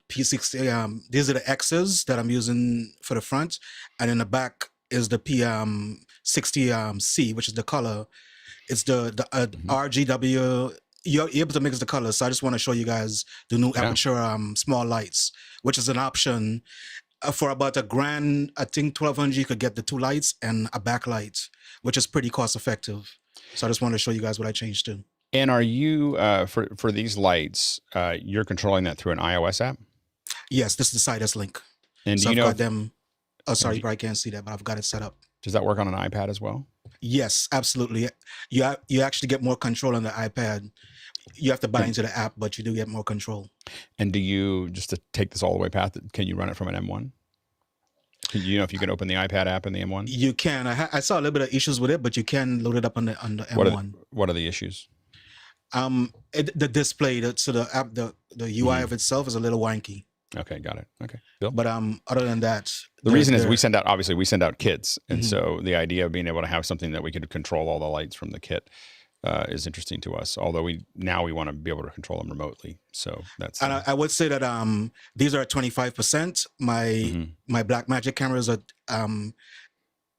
P60. These are the X's that I'm using for the front, and in the back is the P60C, which is the color. It's the RGW. You're able to mix the colors. So I just want to show you guys the new Aperture small lights, which is an option for about $1,000. I think $1,200 you could get the two lights and a backlight, which is pretty cost effective. So I just wanted to show you guys what I changed to. And are you, for these lights, you're controlling that through an iOS app? Yes, this is the Sidus link. And so do you I've know got them. Oh, sorry, you probably can't see that, but I've got it set up. Does that work on an iPad as well? Yes, absolutely. You actually get more control on the iPad. You have to buy into the app, but you do get more control. And do you, just to take this all the way past, can you run it from an M1? You know if you can open the iPad app in the M1? You can. I saw a little bit of issues with it, but you can load it up on the M1. What are the issues? The display, the app, the UI of itself is a little wanky. Okay, got it. Okay, Bill? But other than that, the reason is we send out kits, and so the idea of being able to have something that we could control all the lights from the kit is interesting to us. Although we want to be able to control them remotely, so that's. And I would say that these are at 25%. My Blackmagic cameras are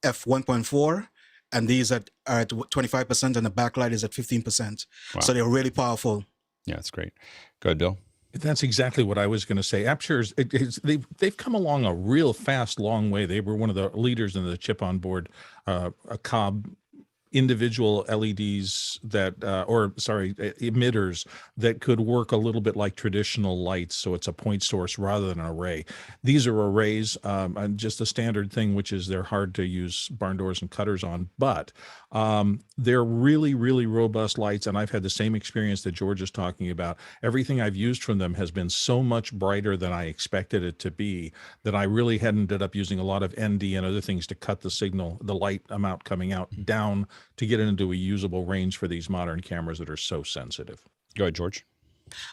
f1.4, and these are at 25%, and the backlight is at 15%. Wow. So they're really powerful. Yeah, that's great. Go ahead, Bill. That's exactly what I was going to say. Aperture's they've come along a real fast, long way. They were one of the leaders in the chip on board, a cob individual LEDs that, emitters that could work a little bit like traditional lights. So it's a point source rather than an array. These are arrays, and just a standard thing, which is they're hard to use barn doors and cutters on, but they're really, really robust lights. And I've had the same experience that George is talking about. Everything I've used from them has been so much brighter than I expected it to be that I really had ended up using a lot of ND and other things to cut the signal, the light amount coming out down to get it into a usable range for these modern cameras that are so sensitive. Go ahead, George.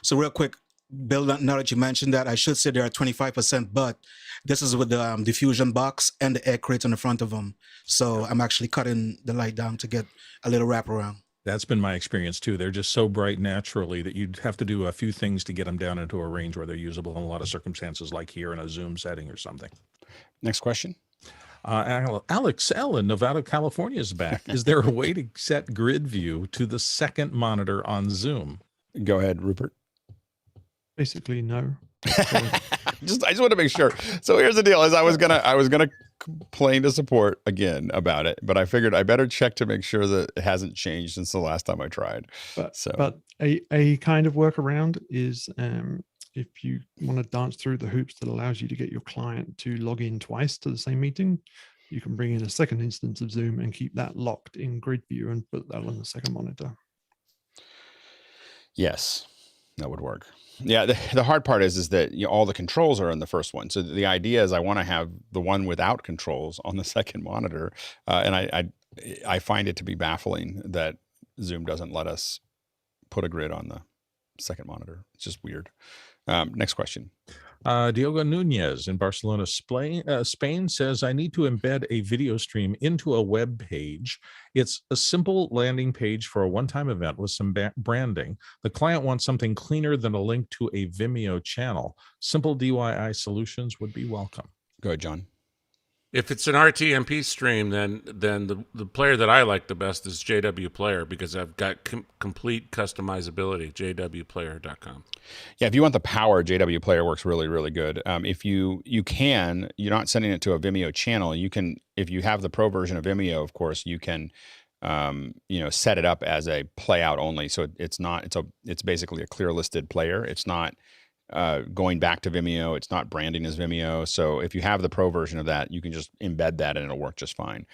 So real quick, Bill, now that you mentioned that, I should say they're at 25%, but this is with the diffusion box and the air crate on the front of them. So I'm actually cutting the light down to get a little wraparound. That's been my experience too. They're just so bright naturally that you'd have to do a few things to get them down into a range where they're usable in a lot of circumstances, like here in a Zoom setting or something. Next question. Alex L. in Nevada, California is back. Is there a way to set grid view to the second monitor on Zoom? Go ahead, Rupert. Basically, no. I just want to make sure. So here's the deal: is I was gonna complain to support again about it, but I figured I better check to make sure that it hasn't changed since the last time I tried. But a kind of workaround is if you want to dance through the hoops that allows you to get your client to log in twice to the same meeting, you can bring in a second instance of Zoom and keep that locked in grid view and put that on the second monitor. Yes, that would work. Yeah, the hard part is that all the controls are in the first one. So the idea is I want to have the one without controls on the second monitor, and I find it to be baffling that Zoom doesn't let us put a grid on the second monitor. It's just weird. Next question. Diogo Nunez in Barcelona, Spain says, I need to embed a video stream into a web page. It's a simple landing page for a one-time event with some branding. The client wants something cleaner than a link to a Vimeo channel. Simple DIY solutions would be welcome. Go ahead, John. If it's an RTMP stream, then the player that I like the best is JW Player, because I've got complete customizability. JWPlayer.com. Yeah, if you want the power, JW Player works really, really good. If you're not sending it to a Vimeo channel. You can, if you have the pro version of Vimeo, of course, you can set it up as a play out only. So it's basically a clear listed player. It's not going back to Vimeo. It's not branding as Vimeo. So if you have the pro version of that, you can just embed that and it'll work just fine.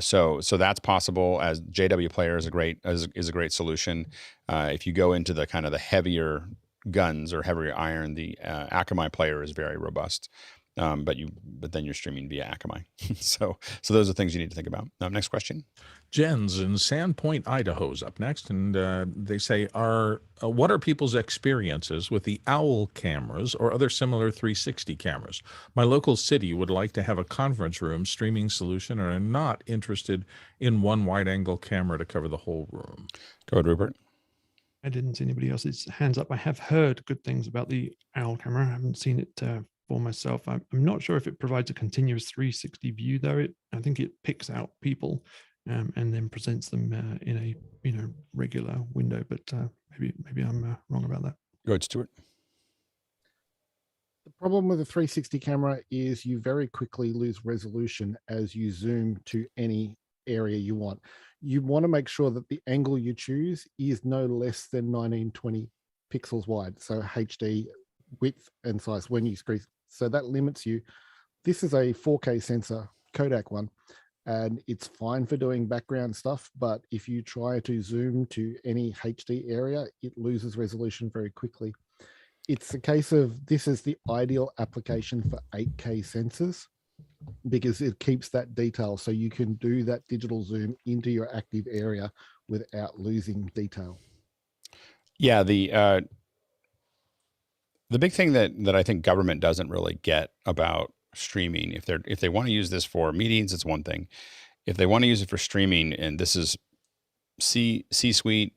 So that's possible. As JW Player is a great solution. If you go into the kind of the heavier guns or heavier iron, the Akamai player is very robust. But then you're streaming via Akamai. so those are things you need to think about. Next question. Jen's in Sandpoint, Idaho is up next, and they say, what are people's experiences with the OWL cameras or other similar 360 cameras? My local city would like to have a conference room streaming solution and are not interested in one wide-angle camera to cover the whole room. Go ahead, Rupert. I didn't see anybody else's hands up. I have heard good things about the OWL camera. I haven't seen it for myself. I'm not sure if it provides a continuous 360 view, though. I think it picks out people and then presents them in a regular window. But maybe I'm wrong about that. Go ahead, Stuart. The problem with the 360 camera is you very quickly lose resolution as you zoom to any area you want. You want to make sure that the angle you choose is no less than 1920 pixels wide. So HD width and size when you screen. So that limits you. This is a 4K sensor, Kodak one. and it's fine for doing background stuff. But if you try to zoom to any HD area, it loses resolution very quickly. It's a case of this is the ideal application for 8K sensors because it keeps that detail, so you can do that digital zoom into your active area without losing detail. Yeah, the big thing that I think government doesn't really get about streaming, if they want to use this for meetings, it's one thing. If they want to use it for streaming, and this is C-suite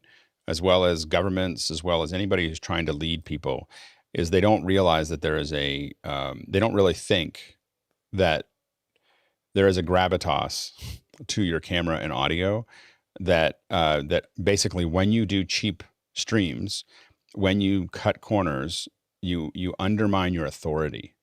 as well as governments, as well as anybody who's trying to lead people, is they don't realize that there is they don't really think that there is a gravitas to your camera and audio that basically when you do cheap streams, when you cut corners, you undermine your authority.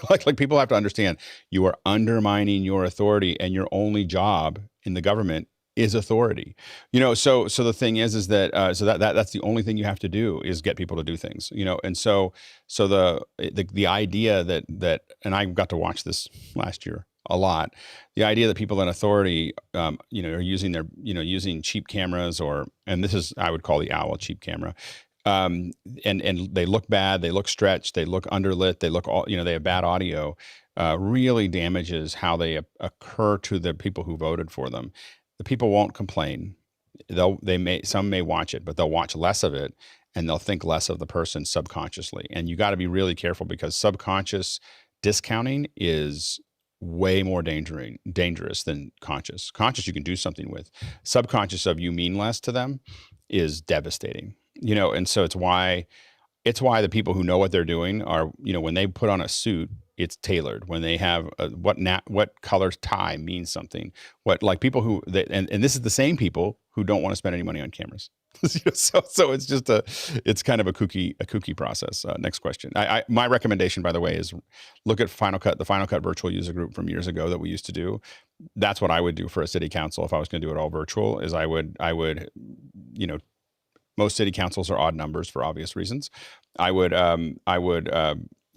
like people have to understand you are undermining your authority, and your only job in the government is authority. So the thing is that that's the only thing you have to do is get people to do things. And so the idea that and I got to watch this last year a lot. The idea that people in authority, are using using cheap cameras, and this is, I would call the OWL cheap camera. And they look bad, they look stretched, they look underlit, they look they have bad audio, really damages how they occur to the people who voted for them. The people won't complain. Some may watch it, but they'll watch less of it, and they'll think less of the person subconsciously. And you got to be really careful, because subconscious discounting is way more dangerous than conscious. Conscious you can do something with. Subconscious of you mean less to them is devastating. And so it's why the people who know what they're doing are, when they put on a suit, it's tailored. When they have what color tie means something. Like people who and this is the same people who don't want to spend any money on cameras. So it's just it's kind of a kooky process. Next question. My recommendation, by the way, is look at Final Cut, the Final Cut virtual user group from years ago that we used to do. That's what I would do for a city council if I was going to do it all virtual. Is I would most city councils are odd numbers for obvious reasons. I would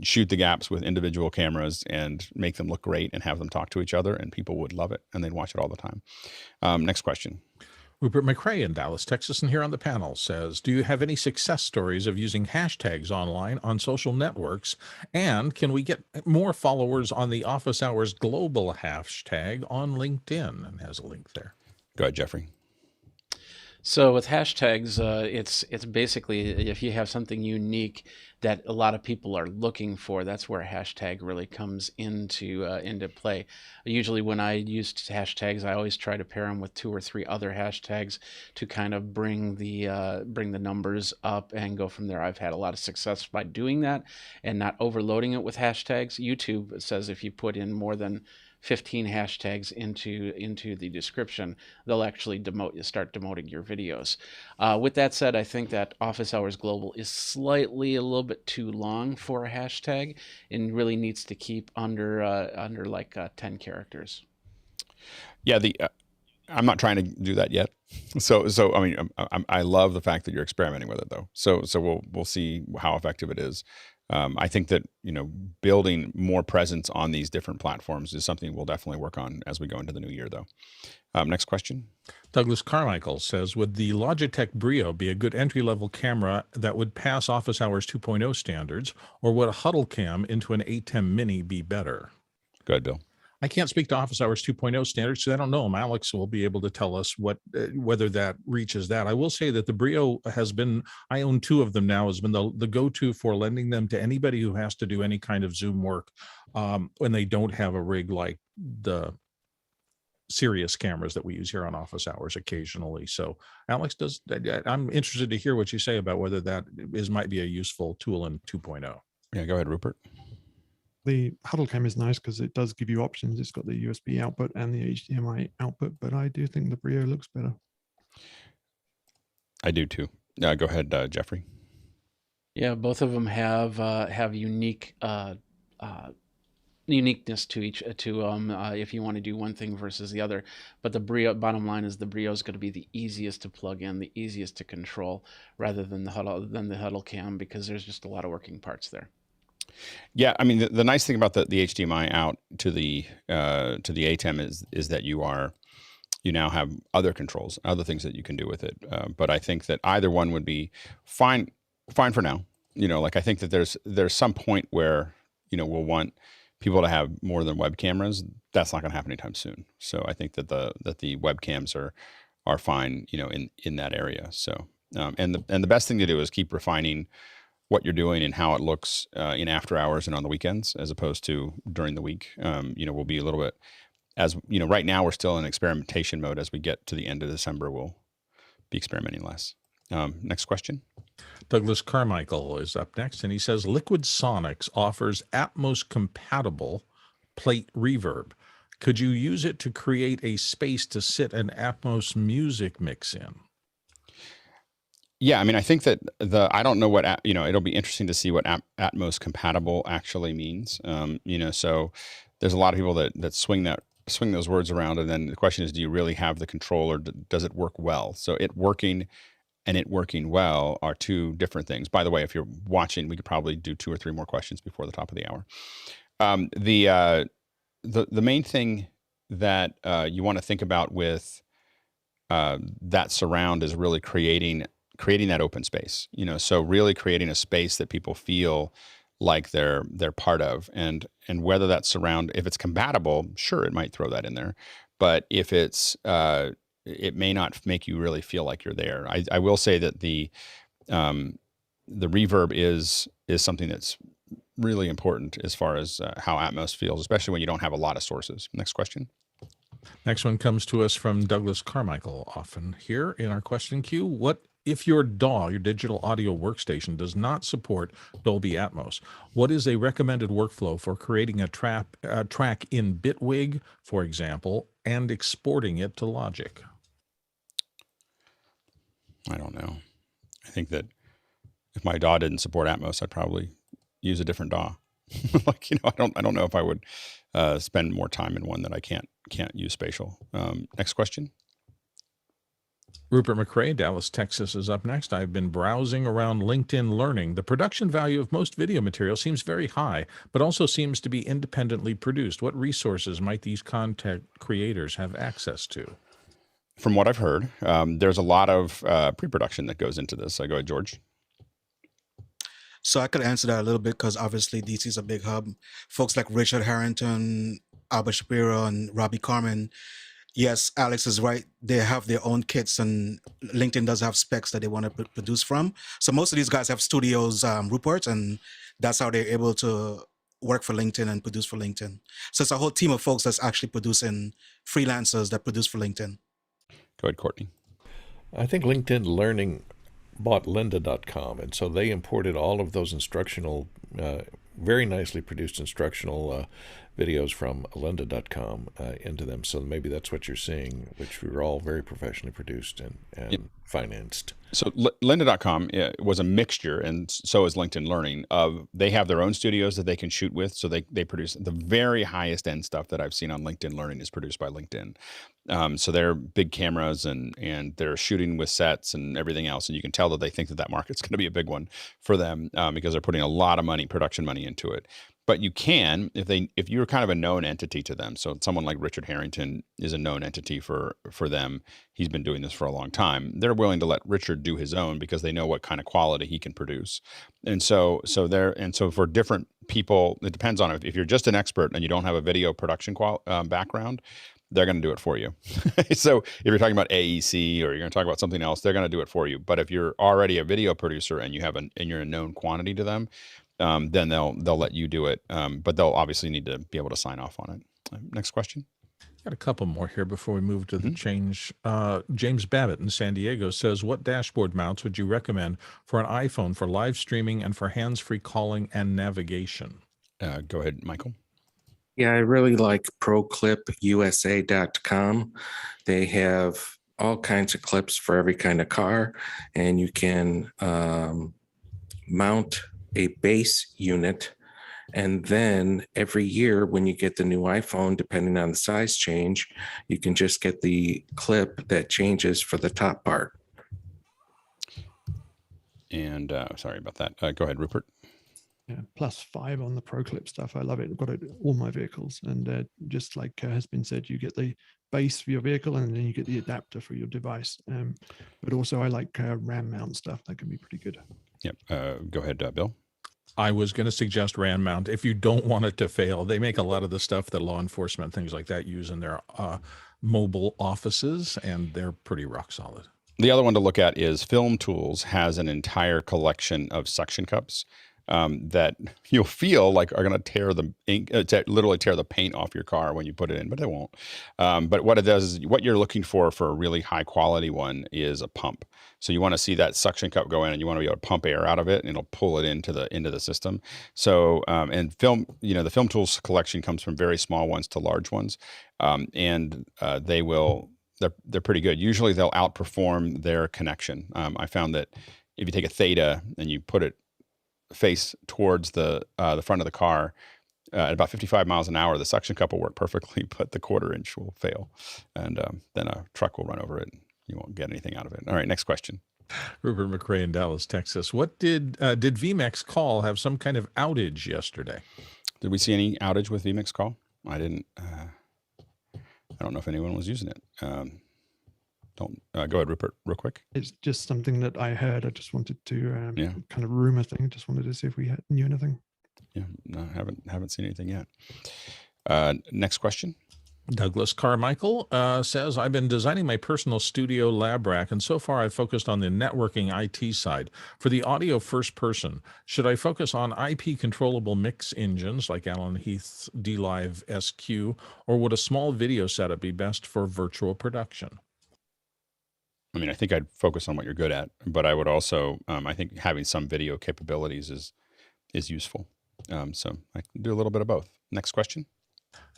shoot the gaps with individual cameras and make them look great and have them talk to each other, and people would love it and they'd watch it all the time. Next question. Rupert McRae in Dallas, Texas, and here on the panel says, do you have any success stories of using hashtags online on social networks? And can we get more followers on the Office Hours Global hashtag on LinkedIn? And has a link there. Go ahead, Jeffrey. So with hashtags, it's basically if you have something unique that a lot of people are looking for, that's where a hashtag really comes into play. Usually when I use hashtags, I always try to pair them with 2 or 3 other hashtags to kind of bring the numbers up and go from there. I've had a lot of success by doing that and not overloading it with hashtags. YouTube says if you put in more than 15 hashtags into the description, they'll actually start demoting your videos. With that said, I think that Office Hours Global is slightly a little bit too long for a hashtag and really needs to keep under like 10 characters. Yeah, I'm not trying to do that yet. So I mean, I love the fact that you're experimenting with it though. So we'll see how effective it is. I think that, building more presence on these different platforms is something we'll definitely work on as we go into the new year, though. Next question. Douglas Carmichael says, would the Logitech Brio be a good entry-level camera that would pass Office Hours 2.0 standards, or would a huddle cam into an ATEM Mini be better? Go ahead, Bill. I can't speak to Office Hours 2.0 standards because I don't know them. Alex will be able to tell us whether that reaches that. I will say that the Brio has been, I own 2 of them now, has been the go-to for lending them to anybody who has to do any kind of Zoom work when they don't have a rig like the serious cameras that we use here on Office Hours occasionally. So Alex, I'm interested to hear what you say about whether that might be a useful tool in 2.0. Yeah, go ahead, Rupert. The huddle cam is nice because it does give you options. It's got the USB output and the HDMI output, but I do think the Brio looks better. I do too. Go ahead, Jeffrey. Yeah, both of them have unique uniqueness to them if you want to do one thing versus the other. But the Brio, bottom line is the Brio is going to be the easiest to plug in, the easiest to control, rather than the huddle cam, because there's just a lot of working parts there. Yeah, I mean, the nice thing about the HDMI out to the ATEM is that you now have other controls, other things that you can do with it. But I think that either one would be fine for now. Like I think that there's some point where we'll want people to have more than web cameras. That's not going to happen anytime soon. So I think that the webcams are fine, in that area. So and the best thing to do is keep refining what you're doing and how it looks in after hours and on the weekends, as opposed to during the week. We'll be a little bit, as right now we're still in experimentation mode. As we get to the end of December, we'll be experimenting less. Next question. Douglas Carmichael is up next, and he says Liquid Sonics offers Atmos compatible plate reverb. Could you use it to create a space to sit an Atmos music mix in? Yeah, I mean, I think that I don't know what, it'll be interesting to see what Atmos compatible actually means. So there's a lot of people that swing those words around. And then the question is, do you really have the control, or does it work well? So it working and it working well are two different things. By the way, if you're watching, we could probably do 2 or 3 more questions before the top of the hour. The main thing that you want to think about with that surround is really creating that open space, so really creating a space that people feel like they're part of, and whether that surround, if it's compatible, sure, it might throw that in there, but if it may not make you really feel like you're there. I will say that the reverb is something that's really important as far as how Atmos feels, especially when you don't have a lot of sources. Next question. Next one comes to us from Douglas Carmichael, often here in our question queue. What if your DAW, your digital audio workstation, does not support Dolby Atmos? What is a recommended workflow for creating a track in Bitwig, for example, and exporting it to Logic? I don't know. I think that if my DAW didn't support Atmos, I'd probably use a different DAW. I don't know if I would spend more time in one that I can't use spatial. Next question. Rupert McRae, Dallas, Texas, is up next. I've been browsing around LinkedIn Learning. The production value of most video material seems very high, but also seems to be independently produced. What resources might these content creators have access to? From what I've heard, there's a lot of pre-production that goes into this. Go ahead, George. So I could answer that a little bit, because obviously DC is a big hub. Folks like Richard Harrington, Albert Shapiro, and Robbie Carmen. Yes, Alex is right. They have their own kits, and LinkedIn does have specs that they want to produce from. So most of these guys have studios, Rupert, and that's how they're able to work for LinkedIn and produce for LinkedIn. So it's a whole team of folks that's actually producing, freelancers that produce for LinkedIn. Go ahead, Courtney. I think LinkedIn Learning bought lynda.com, and so they imported all of those instructional, very nicely produced instructional videos from lynda.com into them. So maybe that's what you're seeing, which were all very professionally produced and financed. So lynda.com was a mixture, and so is LinkedIn Learning, of they have their own studios that they can shoot with. So they produce the very highest end stuff that I've seen on LinkedIn Learning is produced by LinkedIn. So they're big cameras and they're shooting with sets and everything else. And you can tell that they think that market's going to be a big one for them because they're putting a lot of money, production money into it. But you can, if you're kind of a known entity to them. So someone like Richard Harrington is a known entity for them. He's been doing this for a long time. They're willing to let Richard do his own because they know what kind of quality he can produce. And so for different people, it depends on if you're just an expert and you don't have a video production background, they're going to do it for you. So if you're talking about AEC or you're going to talk about something else, they're going to do it for you. But if you're already a video producer and you're a known quantity to them, then they'll let you do it. But they'll obviously need to be able to sign off on it. Next question. Got a couple more here before we move to the change. James Babbitt in San Diego says, what dashboard mounts would you recommend for an iPhone for live streaming and for hands-free calling and navigation? Go ahead, Michael. Yeah, I really like proclipusa.com. They have all kinds of clips for every kind of car, and you can mount a base unit. And then every year when you get the new iPhone, depending on the size change, you can just get the clip that changes for the top part. And sorry about that. Go ahead, Rupert. Yeah, +5 on the Pro Clip stuff. I love it. I've got it in all my vehicles. And just like has been said, you get the base for your vehicle and then you get the adapter for your device. But also I like RAM mount stuff. That can be pretty good. Yep. Go ahead, Bill. I was going to suggest RAM mount if you don't want it to fail. They make a lot of the stuff that law enforcement, things like that, use in their mobile offices, and they're pretty rock solid. The other one to look at is Film Tools has an entire collection of suction cups that you'll feel like are going to tear the ink, literally tear the paint off your car when you put it in, but they won't. But what it does is what you're looking for a really high quality one is a pump. So you want to see that suction cup go in, and you want to be able to pump air out of it, and it'll pull it into the system. So and film, the Film Tools collection comes from very small ones to large ones, and they're pretty good. Usually they'll outperform their connection. I found that if you take a Theta and you put it face towards the front of the car at about 55 miles an hour, the suction cup will work perfectly, but the 1/4 inch will fail, and then a truck will run over it. And you won't get anything out of it. All right, next question. Rupert McRae in Dallas, Texas. What did vMix Call have some kind of outage yesterday? Did we see any outage with vMix Call? I didn't. I don't know if anyone was using it. Go ahead, Rupert, real quick. It's just something that I heard. I just wanted to kind of rumor thing. Just wanted to see if we knew anything. Yeah, no, haven't seen anything yet. Next question. Douglas Carmichael says, I've been designing my personal studio lab rack, and so far I've focused on the networking IT side. For the audio first person, should I focus on IP controllable mix engines like Alan Heath's DLive SQ, or would a small video setup be best for virtual production? I mean, I think I'd focus on what you're good at, but I would also, I think having some video capabilities is useful. So I can do a little bit of both. Next question.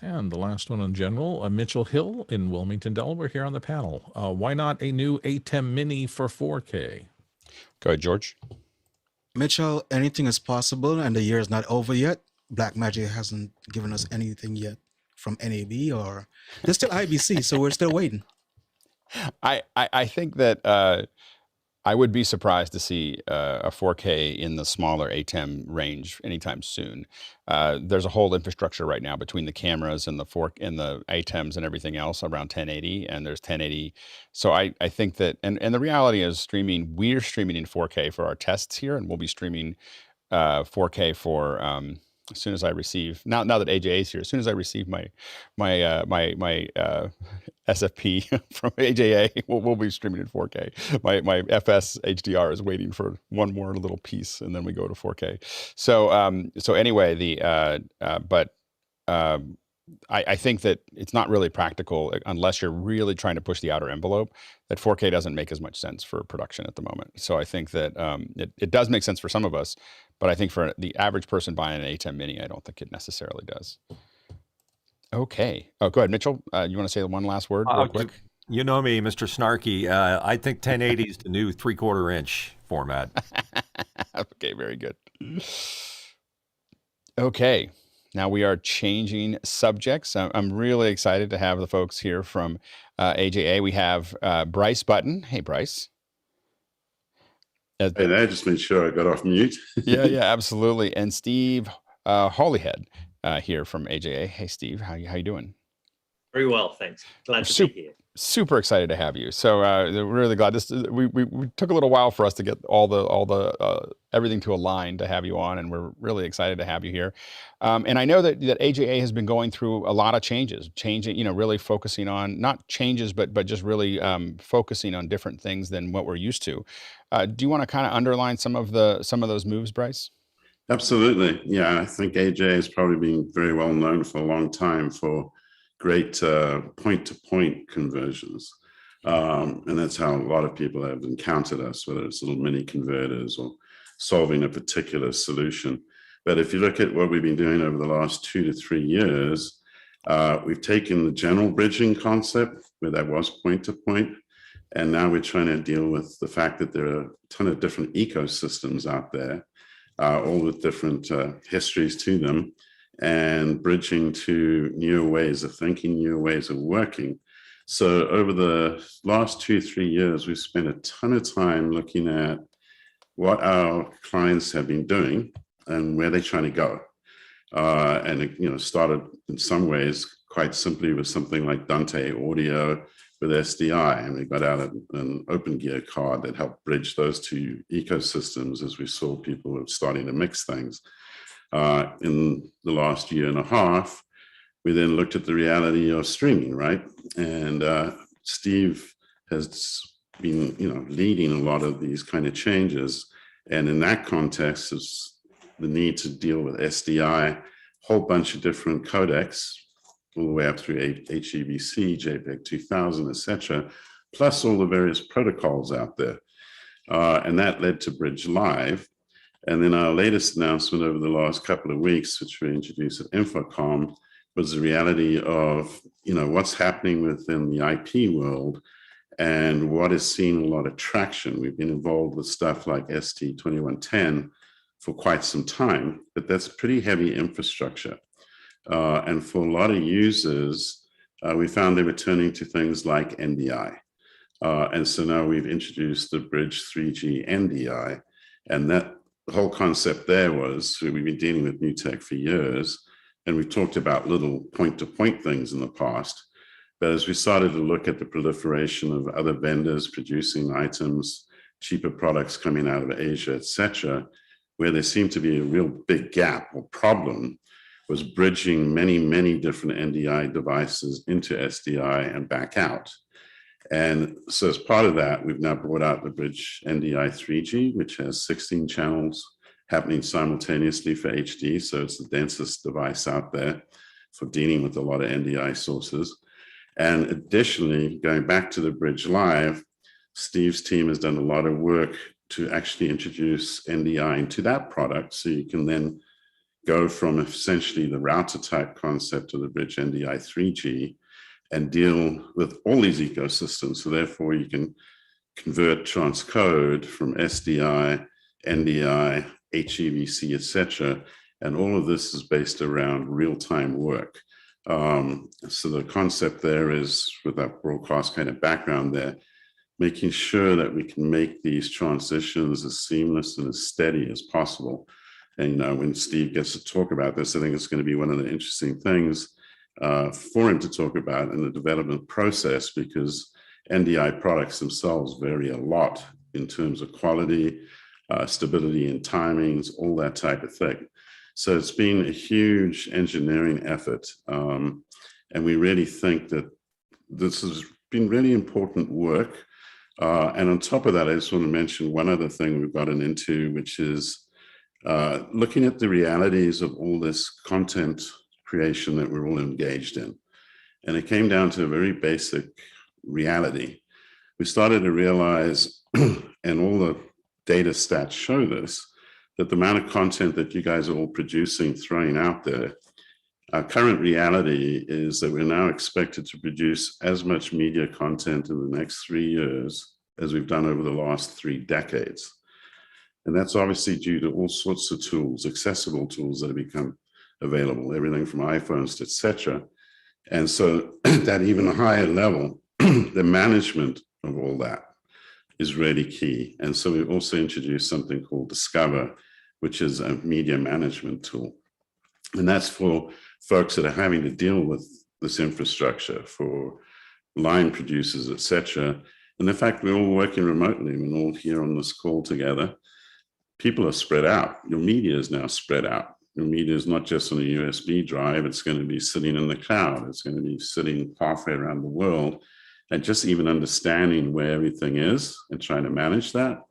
And the last one in general, Mitchell Hill in Wilmington, Delaware, here on the panel. Why not a new ATEM Mini for 4K? Go ahead, George. Mitchell, anything is possible, and the year is not over yet. Blackmagic hasn't given us anything yet from NAB, or they're still IBC, so we're still waiting. I think that I would be surprised to see a 4K in the smaller ATEM range anytime soon. There's a whole infrastructure right now between the cameras and the ATEMs and everything else around 1080, and there's 1080. So I think that, and the reality is we're streaming in 4K for our tests here, and we'll be streaming 4K for as soon as I receive, now that AJA is here, as soon as I receive my SFP from AJA, we'll be streaming in 4K. My FS HDR is waiting for one more little piece, and then we go to 4K. So anyway, I think that it's not really practical unless you're really trying to push the outer envelope, that 4K doesn't make as much sense for production at the moment. So I think that it does make sense for some of us, but I think for the average person buying an ATEM Mini, I don't think it necessarily does. Okay. Oh, go ahead, Mitchell. You want to say one last word real quick? You know me, Mr. Snarky. I think 1080 is the new 3/4 inch format. Okay, very good. Okay. Now we are changing subjects. I'm really excited to have the folks here from AJA. We have Bryce Button. Hey, Bryce. Hey there, just made sure I got off mute. yeah, absolutely. And Steve Holyhead here from AJA. Hey, Steve, how you doing? Very well, thanks. Glad to be here. Super excited to have you. So we're really glad. We took a little while for us to get all the everything to align to have you on, and we're really excited to have you here. And I know that AJA has been going through a lot of changes, really focusing on not changes, but just really focusing on different things than what we're used to. Do you want to kind of underline some of those moves, Bryce? Absolutely. Yeah, I think AJA has probably been very well known for a long time for great point-to-point conversions. And that's how a lot of people have encountered us, whether it's little mini converters or solving a particular solution. But if you look at what we've been doing over the last 2 to 3 years, we've taken the general bridging concept where that was point-to-point, and now we're trying to deal with the fact that there are a ton of different ecosystems out there, all with different histories to them, and bridging to new ways of thinking, new ways of working. So over the last 2-3 years, we've spent a ton of time looking at what our clients have been doing and where they're trying to go. And it, started in some ways quite simply with something like Dante Audio with SDI, and we got out an open gear card that helped bridge those two ecosystems as we saw people were starting to mix things. In the last year and a half, we then looked at the reality of streaming, right? And Steve has been, leading a lot of these kind of changes. And in that context is the need to deal with SDI, a whole bunch of different codecs, all the way up through HEVC, JPEG 2000, etc., plus all the various protocols out there. And that led to Bridge Live. And then our latest announcement over the last couple of weeks, which we introduced at InfoComm, was the reality of, what's happening within the IP world and what is seeing a lot of traction. We've been involved with stuff like ST2110 for quite some time, but that's pretty heavy infrastructure. And for a lot of users, we found they were turning to things like NDI. And so now we've introduced the Bridge 3G NDI, and that the whole concept there was, we've been dealing with new tech for years, and we've talked about little point-to-point things in the past. But as we started to look at the proliferation of other vendors producing items, cheaper products coming out of Asia, etc., where there seemed to be a real big gap or problem was bridging many, many different NDI devices into SDI and back out. And so as part of that, we've now brought out the Bridge NDI 3G, which has 16 channels happening simultaneously for HD. So it's the densest device out there for dealing with a lot of NDI sources. And additionally, going back to the Bridge Live, Steve's team has done a lot of work to actually introduce NDI into that product. So you can then go from essentially the router type concept of the Bridge NDI 3G and deal with all these ecosystems. So therefore you can convert transcode from SDI, NDI, HEVC, etc. And all of this is based around real-time work. So the concept there is, with that broadcast kind of background there, making sure that we can make these transitions as seamless and as steady as possible. And when Steve gets to talk about this, I think it's going to be one of the interesting things for him to talk about in the development process, because NDI products themselves vary a lot in terms of quality, stability and timings, all that type of thing. So it's been a huge engineering effort. And we really think that this has been really important work. And on top of that, I just want to mention one other thing we've gotten into, which is looking at the realities of all this content creation that we're all engaged in. And it came down to a very basic reality. We started to realize, and all the data stats show this, that the amount of content that you guys are all producing, throwing out there, our current reality is that we're now expected to produce as much media content in the next 3 years as we've done over the last 3 decades. And that's obviously due to all sorts of tools, accessible tools that have become available, everything from iPhones to etc. And so that even higher level, the management of all that is really key. And so we've also introduced something called Discover, which is a media management tool. And that's for folks that are having to deal with this infrastructure, for line producers, etc. And the fact we're all working remotely, we're all here on this call together, people are spread out. Your media is now spread out. Your media is not just on a USB drive, it's going to be sitting in the cloud. It's going to be sitting halfway around the world. And just even understanding where everything is and trying to manage that,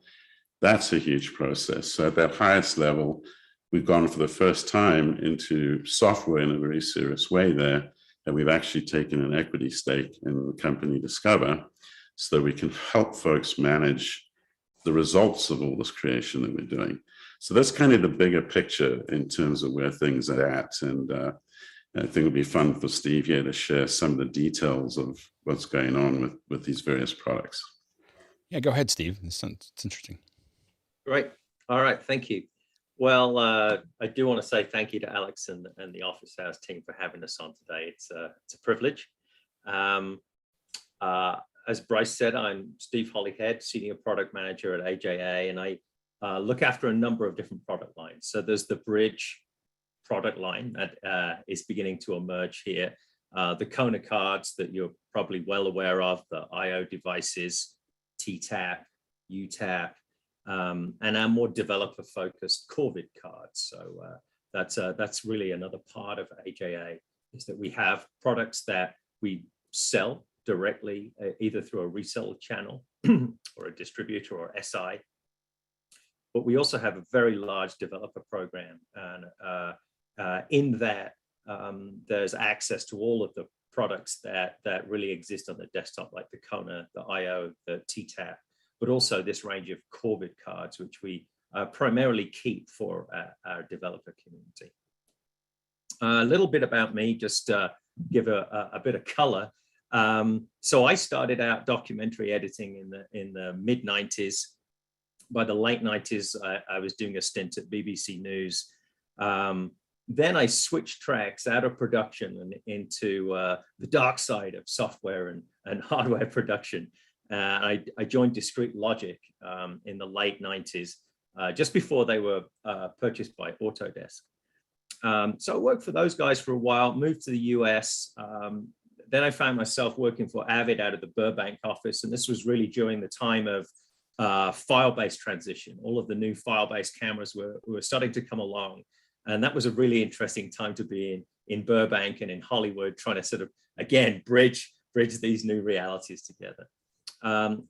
that's a huge process. So at that highest level, we've gone for the first time into software in a very serious way there, and we've actually taken an equity stake in the company Discover so that we can help folks manage the results of all this creation that we're doing. So that's kind of the bigger picture in terms of where things are at. And I think it'll be fun for Steve here to share some of the details of what's going on with these various products. Yeah, go ahead, Steve. It's interesting. Great. All right. Thank you. Well, I do want to say thank you to Alex and the Office Hours team for having us on today. It's a privilege. As Bryce said, I'm Steve Hollyhead, Senior Product Manager at AJA, and I look after a number of different product lines. So there's the Bridge product line that is beginning to emerge here. The Kona cards that you're probably well aware of, the I/O devices, TTAP, UTAP, and our more developer-focused Corvid cards. So that's really another part of AJA, is that we have products that we sell directly, either through a reseller channel or a distributor or SI. But we also have a very large developer program, and in that there's access to all of the products that really exist on the desktop, like the Kona, the I/O, the TTAP, but also this range of Corvid cards, which we primarily keep for our developer community. A little bit about me, just to give a bit of color. So I started out documentary editing in the mid-90s. By the late 90s, I was doing a stint at BBC News. Then I switched tracks out of production and into the dark side of software and hardware production. I joined Discrete Logic in the late 90s, just before they were purchased by Autodesk. So I worked for those guys for a while, moved to the US. Then I found myself working for Avid out of the Burbank office. And this was really during the time of file-based transition. All of the new file-based cameras were starting to come along. And that was a really interesting time to be in Burbank and in Hollywood, trying to sort of, again, bridge these new realities together.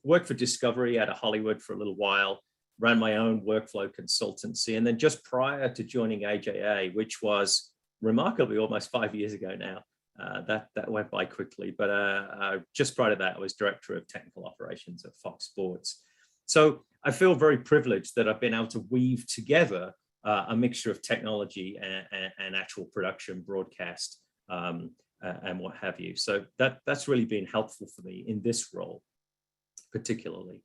Worked for Discovery out of Hollywood for a little while, ran my own workflow consultancy. And then just prior to joining AJA, which was remarkably almost 5 years ago now, that went by quickly. But just prior to that, I was director of technical operations at Fox Sports. So I feel very privileged that I've been able to weave together a mixture of technology and actual production, broadcast, and what have you. So that's really been helpful for me in this role, particularly.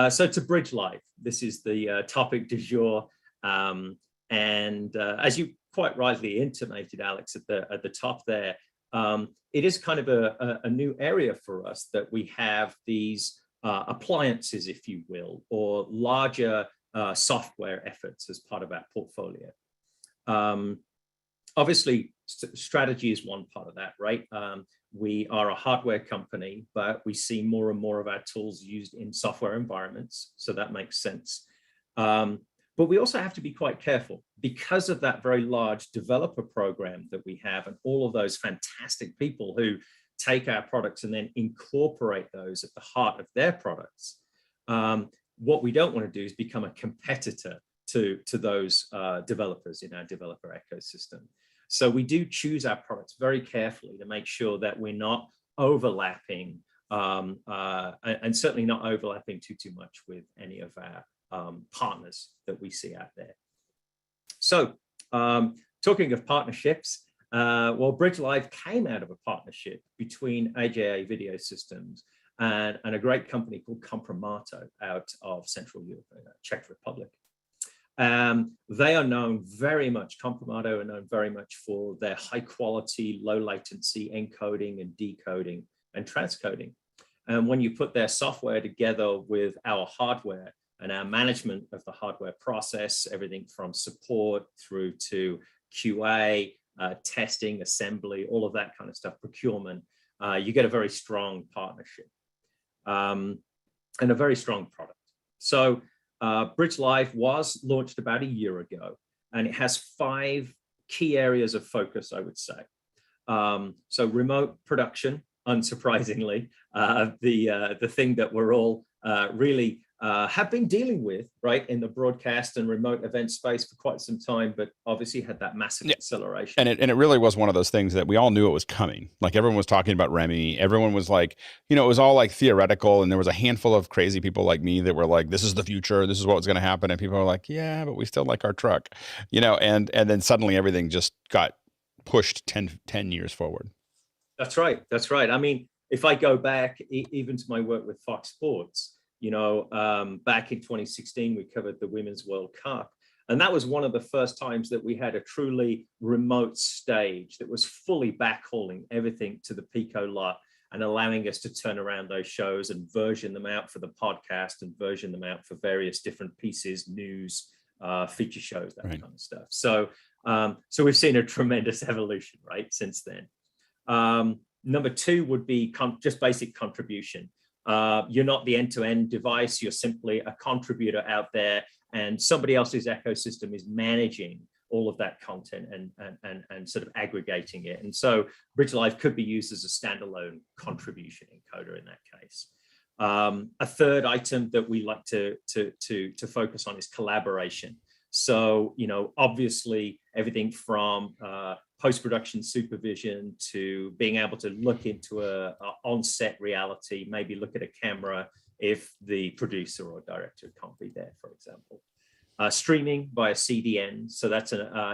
So to Bridge Live, this is the topic du jour. And as you quite rightly intimated, Alex, at the top there, it is kind of a new area for us, that we have these appliances, if you will, or larger software efforts as part of our portfolio. Obviously, strategy is one part of that, right? We are a hardware company, but we see more and more of our tools used in software environments, so that makes sense. But we also have to be quite careful because of that very large developer program that we have, and all of those fantastic people who take our products and then incorporate those at the heart of their products. What we don't want to do is become a competitor to those developers in our developer ecosystem. So we do choose our products very carefully to make sure that we're not overlapping, and certainly not overlapping too much with any of our partners that we see out there. So talking of partnerships, well, Bridge Live came out of a partnership between AJA Video Systems and a great company called Compromato out of Central Europe, Czech Republic. They are known very much, Compromato are known very much for their high quality, low latency encoding and decoding and transcoding. And when you put their software together with our hardware and our management of the hardware process, everything from support through to QA, testing, assembly, all of that kind of stuff, procurement, you get a very strong partnership and a very strong product. So Bridge Live was launched about a year ago, and it has 5 key areas of focus, I would say. So remote production, unsurprisingly, the thing that we're all really have been dealing with, right, in the broadcast and remote event space for quite some time, but obviously had that massive acceleration. And it really was one of those things that we all knew it was coming. Like everyone was talking about REMI. Everyone was like, you know, it was all like theoretical. And there was a handful of crazy people like me that were like, this is the future. This is what's going to happen. And people are like, yeah, but we still like our truck, you know, and then suddenly everything just got pushed 10 years forward. That's right. That's right. I mean, if I go back even to my work with Fox Sports, you know, back in 2016, we covered the Women's World Cup. And that was one of the first times that we had a truly remote stage that was fully backhauling everything to the Pico lot. and allowing us to turn around those shows and version them out for the podcast and version them out for various different pieces, news, feature shows, that kind of stuff. So, so we've seen a tremendous evolution, right, since then. Number two would be just basic contribution. You're not the end-to-end device, you're simply a contributor out there, and somebody else's ecosystem is managing all of that content and sort of aggregating it. And so Bridge Live could be used as a standalone contribution encoder in that case. A third item that we like to focus on is collaboration. So, you know, obviously everything from post-production supervision to being able to look into a on-set reality, maybe look at a camera if the producer or director can't be there, for example. Streaming by a CDN. So that's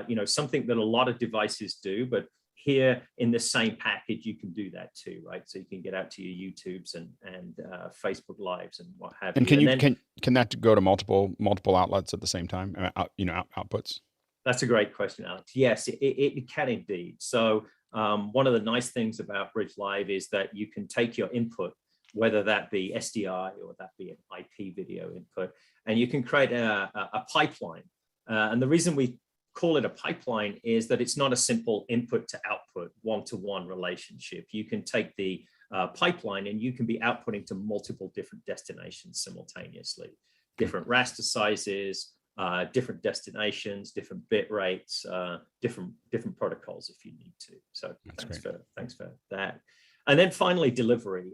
you know, something that a lot of devices do, but here in the same package, you can do that too, right? So you can get out to your YouTubes and Facebook Lives and what have you. And can that go to multiple outlets at the same time? You know, outputs. That's a great question, Alex. Yes, it can indeed. So one of the nice things about Bridge Live is that you can take your input, whether that be SDI or that be an IP video input, and you can create a pipeline. And the reason we call it a pipeline is that it's not a simple input to output one-to-one relationship. You can take the pipeline and you can be outputting to multiple different destinations simultaneously, different raster sizes, different destinations, different bit rates, different protocols if you need to. So thanks for that. And then finally, delivery.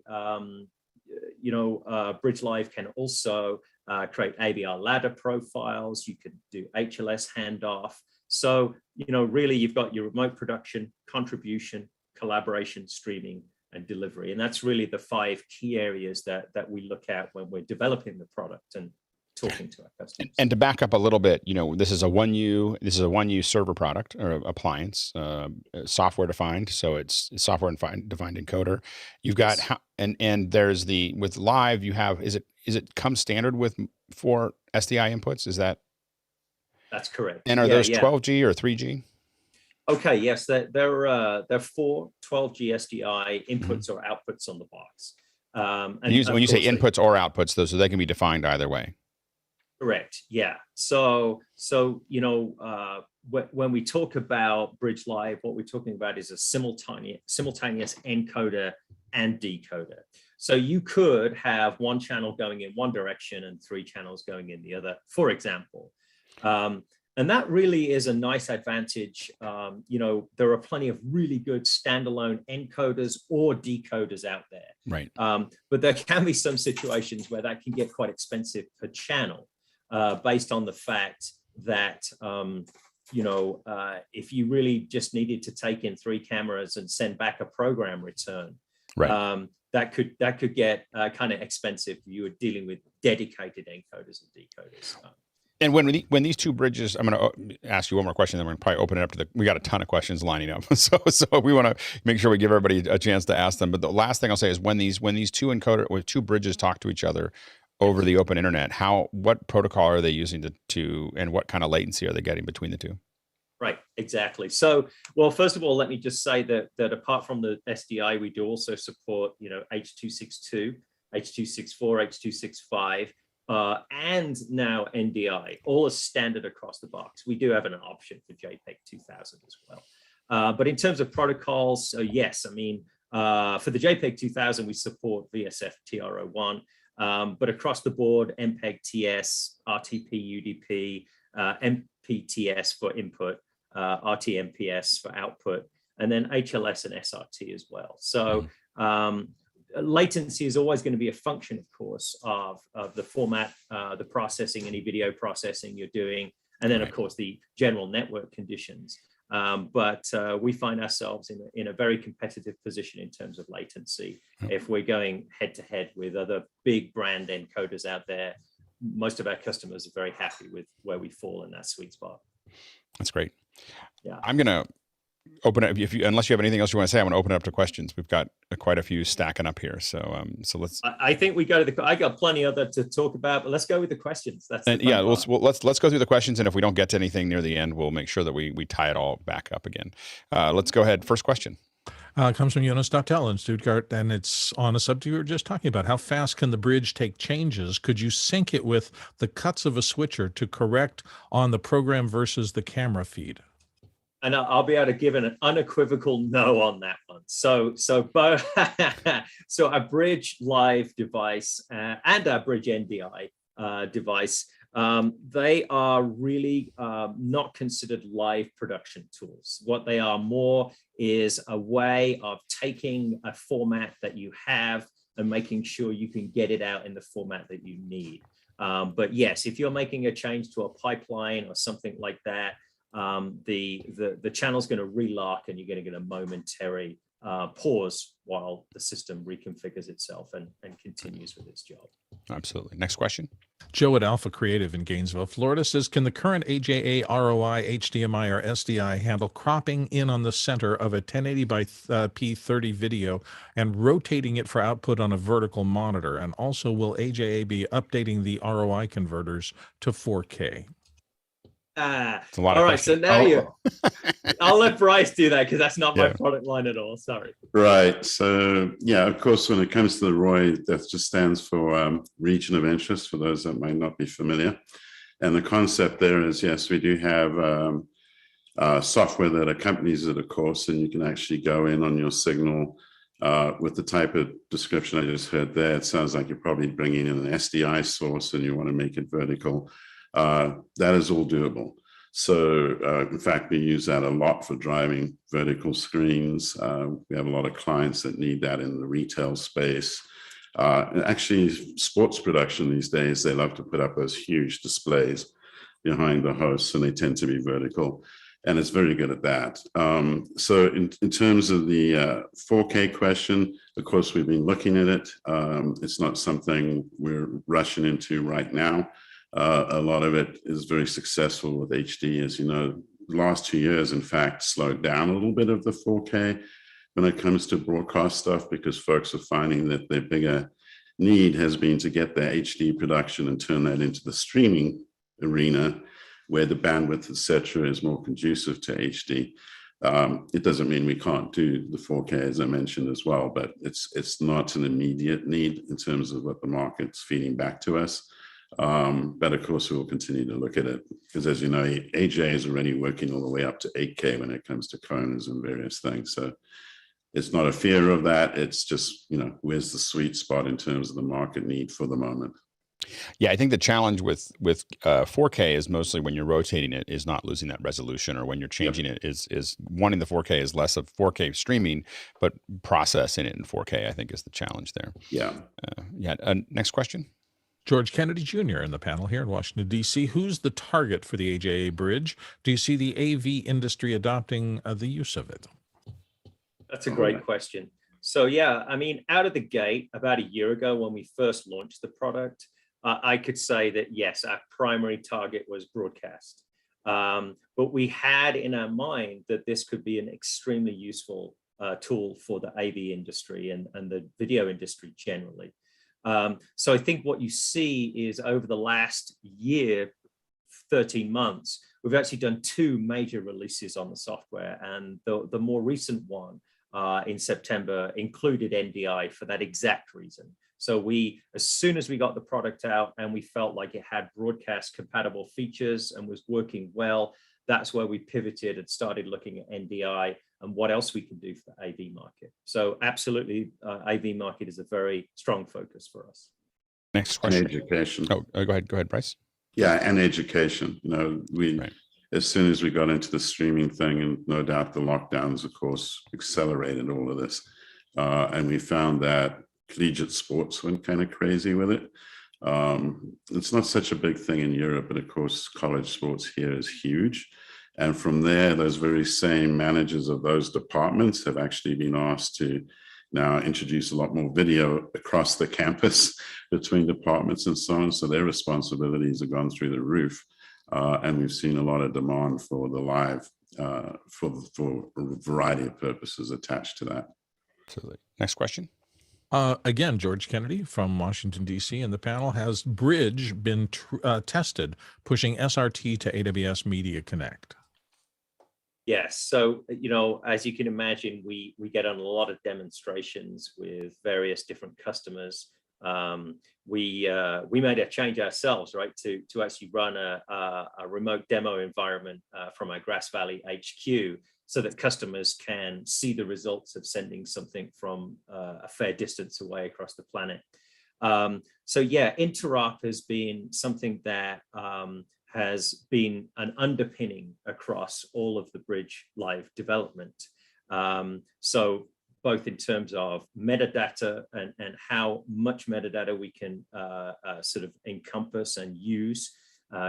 You know, Bridge Live can also create AVR ladder profiles. You can do HLS handoff. So, you know, really you've got your remote production, contribution, collaboration, streaming, and delivery. And that's really the 5 key areas that we look at when we're developing the product and talking to our customers. And to back up a little bit, you know, this is a 1U server product or appliance, software defined. So it's software defined encoder. You've got and there's with Live you have is it come standard for SDI inputs? Is that? That's correct. And are those 12G or 3G? Okay, yes, they're 4 12G SDI inputs or outputs on the box. And when you say inputs or outputs, so they can be defined either way. Correct. Yeah. So you know, when we talk about Bridge Live, what we're talking about is a simultaneous encoder and decoder. So you could have one channel going in one direction and 3 channels going in the other, for example. And that really is a nice advantage. You know, there are plenty of really good standalone encoders or decoders out there. Right. But there can be some situations where that can get quite expensive per channel. Based on the fact that, you know, if you really just needed to take in 3 cameras and send back a program return, right. That could get kind of expensive if you were dealing with dedicated encoders and decoders. And when these 2 bridges, I'm going to ask you one more question, then we're going to probably open it up we got a ton of questions lining up. So we want to make sure we give everybody a chance to ask them. But the last thing I'll say is when these 2 bridges talk to each other over the open internet, what protocol are they using to and what kind of latency are they getting between the 2? Right, exactly. So, well, first of all, let me just say that apart from the SDI, we do also support, you know, H.262, H.264, H.265, and now NDI, all as standard across the box. We do have an option for JPEG 2000 as well. But in terms of protocols, yes, I mean, for the JPEG 2000, we support VSF TR01. But across the board, MPEG TS, RTP UDP, MPTS for input, RTMPS for output, and then HLS and SRT as well. So latency is always going to be a function, of course, of the format, the processing, any video processing you're doing, and then, of course, the general network conditions. But we find ourselves in a very competitive position in terms of latency. If we're going head to head with other big brand encoders out there, most of our customers are very happy with where we fall in that sweet spot. That's great. Yeah. I'm going to open it. Unless you have anything else you want to say, I'm going to open it up to questions. We've got quite a few stacking up here. So let's. I think we go to I got plenty other to talk about, but let's go with the questions. Let's go through the questions, and if we don't get to anything near the end, we'll make sure that we tie it all back up again. Let's go ahead. First question. Comes from Jonas Dottel in Stuttgart, and it's on a subject we were just talking about. How fast can the bridge take changes? Could you sync it with the cuts of a switcher to correct on the program versus the camera feed? And I'll be able to give an unequivocal no on that one. So both, so a Bridge Live device and our Bridge NDI device, they are really not considered live production tools. What they are more is a way of taking a format that you have and making sure you can get it out in the format that you need. But yes, if you're making a change to a pipeline or something like that, the channel's going to relock and you're going to get a momentary pause while the system reconfigures itself and continues with its job. Absolutely. Next question. Joe at Alpha Creative in Gainesville, Florida says, can the current AJA ROI, HDMI, or SDI handle cropping in on the center of a 1080 by P30 video and rotating it for output on a vertical monitor? And also, will AJA be updating the ROI converters to 4K? It's a lot all of right, so questions. now I'll let Bryce do that because that's not my product line at all. Sorry. Right. So, yeah, of course, when it comes to the ROI, that just stands for region of interest, for those that might not be familiar. And the concept there is, yes, we do have software that accompanies it, of course, and you can actually go in on your signal with the type of description I just heard there. It sounds like you're probably bringing in an SDI source and you want to make it vertical. That is all doable. So in fact, we use that a lot for driving vertical screens. We have a lot of clients that need that in the retail space. Actually, sports production these days, they love to put up those huge displays behind the hosts, and they tend to be vertical. And it's very good at that. So in terms of the 4K question, of course, we've been looking at it. It's not something we're rushing into right now. A lot of it is very successful with HD. As you know, the last 2 years, in fact, slowed down a little bit of the 4K when it comes to broadcast stuff, because folks are finding that their bigger need has been to get their HD production and turn that into the streaming arena, where the bandwidth, et cetera, is more conducive to HD. It doesn't mean we can't do the 4K, as I mentioned as well, but it's not an immediate need in terms of what the market's feeding back to us. But of course, we will continue to look at it because, as you know, AJ is already working all the way up to 8K when it comes to corners and various things. So it's not a fear of that. It's just, you know, where's the sweet spot in terms of the market need for the moment. Yeah, I think the challenge with 4K is mostly when you're rotating it is not losing that resolution, or when you're changing it is wanting the 4K is less of 4K streaming, but processing it in 4K, I think, is the challenge there. Yeah. Next question. George Kennedy Jr. in the panel here in Washington, D.C. Who's the target for the AJA bridge? Do you see the AV industry adopting the use of it? That's a great question. So yeah, I mean, out of the gate, about a year ago when we first launched the product, I could say that yes, our primary target was broadcast. But we had in our mind that this could be an extremely useful tool for the AV industry and the video industry generally. So I think what you see is over the last year, 13 months, we've actually done 2 major releases on the software, and the more recent one in September included NDI for that exact reason. So as soon as we got the product out and we felt like it had broadcast compatible features and was working well, that's where we pivoted and started looking at NDI and what else we can do for the AV market. So absolutely, AV market is a very strong focus for us. Next question. And education. Go ahead, Bryce. Yeah, and education. You know, as soon as we got into the streaming thing, and no doubt the lockdowns, of course, accelerated all of this. And we found that collegiate sports went kind of crazy with it. It's not such a big thing in Europe, but of course, college sports here is huge. And from there, those very same managers of those departments have actually been asked to now introduce a lot more video across the campus between departments and so on. So their responsibilities have gone through the roof. And we've seen a lot of demand for the live for a variety of purposes attached to that. Absolutely. Next question. Again, George Kennedy from Washington, D.C. in the panel. Has Bridge been tested pushing SRT to AWS Media Connect? Yes. So, you know, as you can imagine, we get on a lot of demonstrations with various different customers. We made a change ourselves, right, to actually run a remote demo environment from our Grass Valley HQ, so that customers can see the results of sending something from a fair distance away across the planet. So yeah, interop has been something that has been an underpinning across all of the Bridge Live development. So both in terms of metadata and how much metadata we can sort of encompass and use,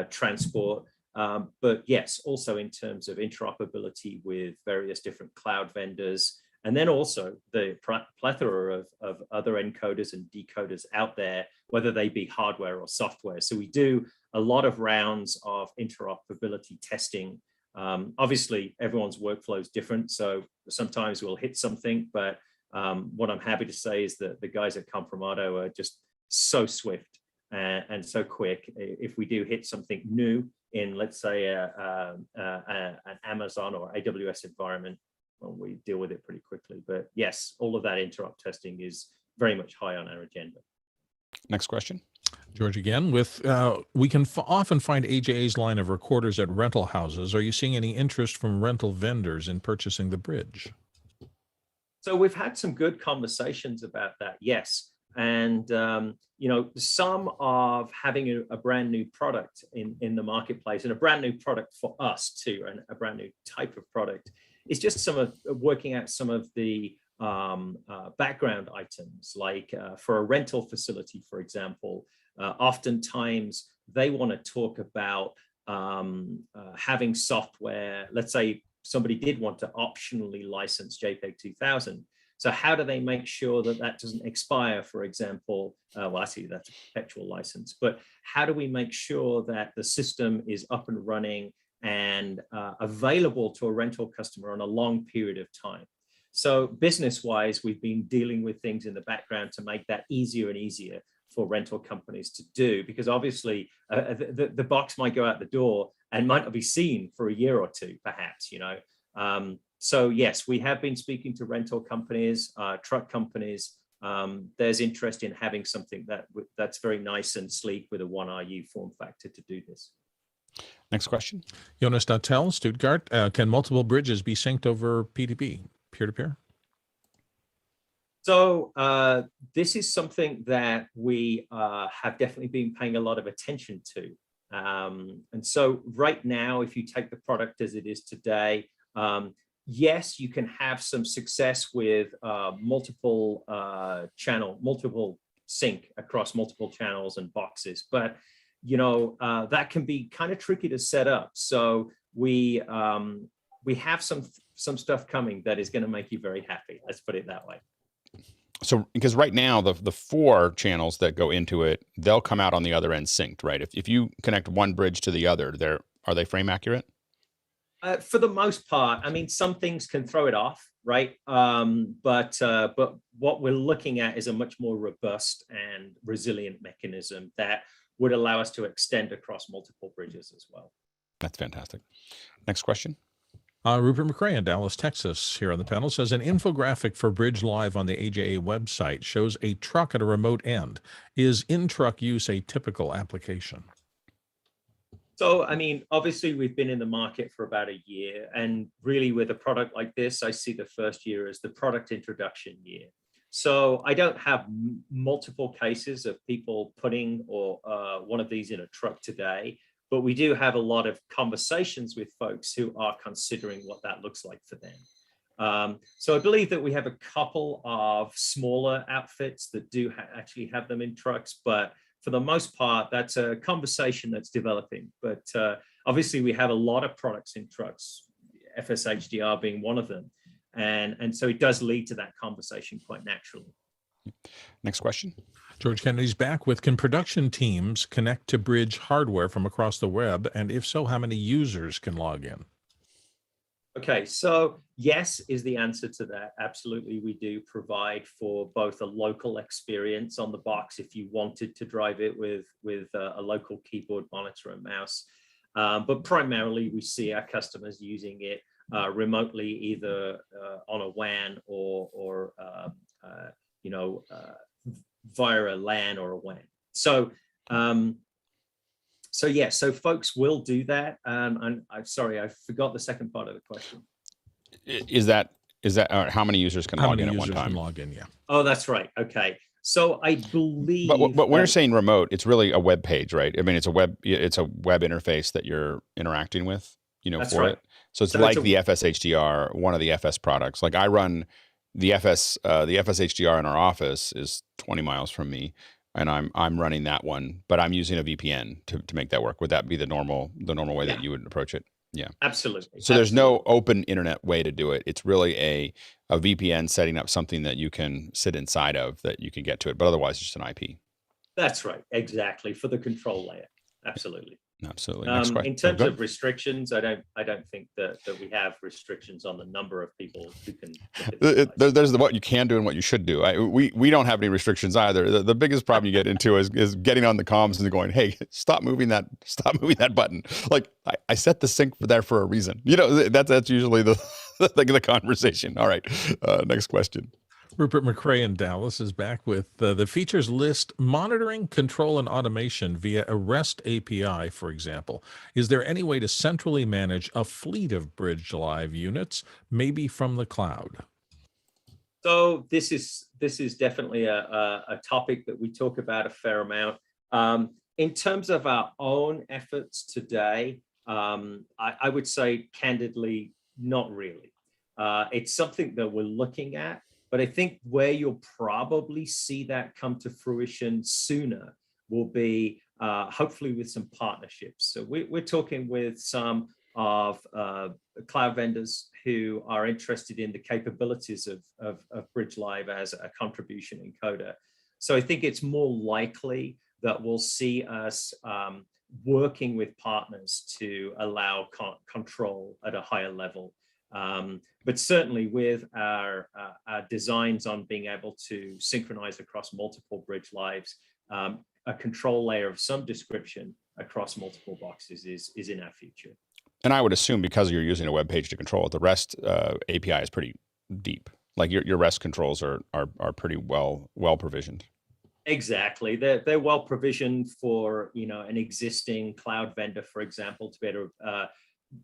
transport, but yes, also in terms of interoperability with various different cloud vendors, and then also the plethora of other encoders and decoders out there, whether they be hardware or software. So we do a lot of rounds of interoperability testing. Obviously, everyone's workflow is different, so sometimes we'll hit something, but what I'm happy to say is that the guys at Compromato are just so swift and so quick. If we do hit something new in, let's say, an Amazon or AWS environment, well, we deal with it pretty quickly. But yes, all of that interop testing is very much high on our agenda. Next question. George again, with we can often find AJA's line of recorders at rental houses. Are you seeing any interest from rental vendors in purchasing the Bridge? So we've had some good conversations about that, yes. And, you know, some of having a brand new product in the marketplace, and a brand new product for us too, and a brand new type of product, is just some of working out some of the background items, like for a rental facility, for example. Oftentimes they want to talk about having software. Let's say somebody did want to optionally license JPEG 2000. So how do they make sure that that doesn't expire, for example? Well, actually, that's a perpetual license. But how do we make sure that the system is up and running and available to a rental customer on a long period of time? So business-wise, we've been dealing with things in the background to make that easier and easier for rental companies to do, because obviously the box might go out the door and might not be seen for a year or two, perhaps, you know. So yes, we have been speaking to rental companies, truck companies. There's interest in having something that's very nice and sleek with a 1RU form factor to do this. Next question. Jonas Dattel, Stuttgart. Can multiple bridges be synced over P2P, peer-to-peer? So this is something that we have definitely been paying a lot of attention to. And so right now, if you take the product as it is today, yes, you can have some success with multiple sync across multiple channels and boxes, but you know, that can be kind of tricky to set up. So we have some stuff coming that is going to make you very happy. Let's put it that way. So, because right now the 4 channels that go into it, they'll come out on the other end synced, right? If you connect one bridge to the other, are they frame accurate? For the most part, I mean, some things can throw it off, right? But what we're looking at is a much more robust and resilient mechanism that would allow us to extend across multiple bridges as well. That's fantastic. Next question. Rupert McRae in Dallas, Texas, here on the panel, says an infographic for Bridge Live on the AJA website shows a truck at a remote end. Is in-truck use a typical application? So, I mean, obviously we've been in the market for about a year, and really with a product like this, I see the first year as the product introduction year. So I don't have multiple cases of people putting one of these in a truck today, but we do have a lot of conversations with folks who are considering what that looks like for them. So I believe that we have a couple of smaller outfits that do actually have them in trucks, but for the most part, that's a conversation that's developing. But obviously we have a lot of products in trucks, FSHDR being one of them. And so it does lead to that conversation quite naturally. Next question. George Kennedy's back with, can production teams connect to Bridge hardware from across the web? And if so, how many users can log in? Okay, so yes is the answer to that. Absolutely, we do provide for both a local experience on the box if you wanted to drive it with a local keyboard, monitor, and mouse. But primarily, we see our customers using it remotely, either on a WAN or via a LAN or a WAN. So so folks will do that. And I'm sorry, I forgot the second part of the question. Is that how many users can log in at one time? Log in, yeah. Oh, that's right. Okay. So I believe. But when you're saying remote, it's really a web page, right? I mean, it's a web interface that you're interacting with, That's for right. it. So it's So like it's the FS HDR, one of the FS products. Like I run the FS HDR in our office is 20 miles from me, and I'm running that one, but I'm using a VPN to make that work. Would that be the normal way that you would approach it? Yeah. Absolutely. So there's no open internet way to do it. It's really a VPN setting up something that you can sit inside of that you can get to it, but otherwise it's just an IP. That's right. Exactly. For the control layer. Absolutely. Absolutely. Next question. In terms of restrictions, I don't think that we have restrictions on the number of people who can. There's what you can do and what you should do. We don't have any restrictions either. The biggest problem you get into is getting on the comms and going, hey, stop moving that button. Like I set the sync there for a reason. That's usually the conversation. All right. Next question. Rupert McRae in Dallas is back with the features list: monitoring, control, and automation via a REST API, for example. Is there any way to centrally manage a fleet of Bridge Live units, maybe from the cloud? So this is definitely a topic that we talk about a fair amount. In terms of our own efforts today, I would say candidly, not really. It's something that we're looking at. But I think where you'll probably see that come to fruition sooner will be hopefully with some partnerships. So we're talking with some of cloud vendors who are interested in the capabilities of Bridge Live as a contribution encoder. So I think it's more likely that we'll see us working with partners to allow control at a higher level. But certainly with our designs on being able to synchronize across multiple Bridge Lives, a control layer of some description across multiple boxes is in our future. And I would assume because you're using a web page to control it, the REST API is pretty deep. Like your REST controls are pretty well provisioned. Exactly. They're well provisioned for an existing cloud vendor, for example, to be able to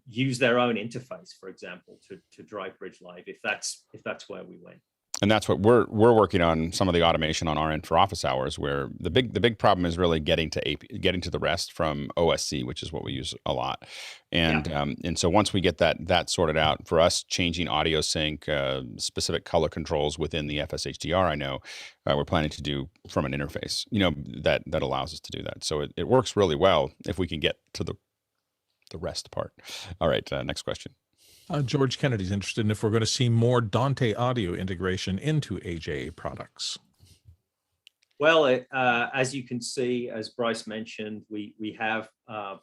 use their own interface, for example, to drive Bridge Live, if that's where we went. And that's what we're working on, some of the automation on our end for office hours, where the big problem is really getting to the REST from OSC, which is what we use a lot. And and so once we get that sorted out, for us changing audio sync, specific color controls within the FS HDR, I know we're planning to do from an interface, that allows us to do that. So it works really well if we can get to the REST part. All right, next question. George Kennedy's interested in if we're going to see more Dante audio integration into AJA products. Well, as you can see, as Bryce mentioned, we have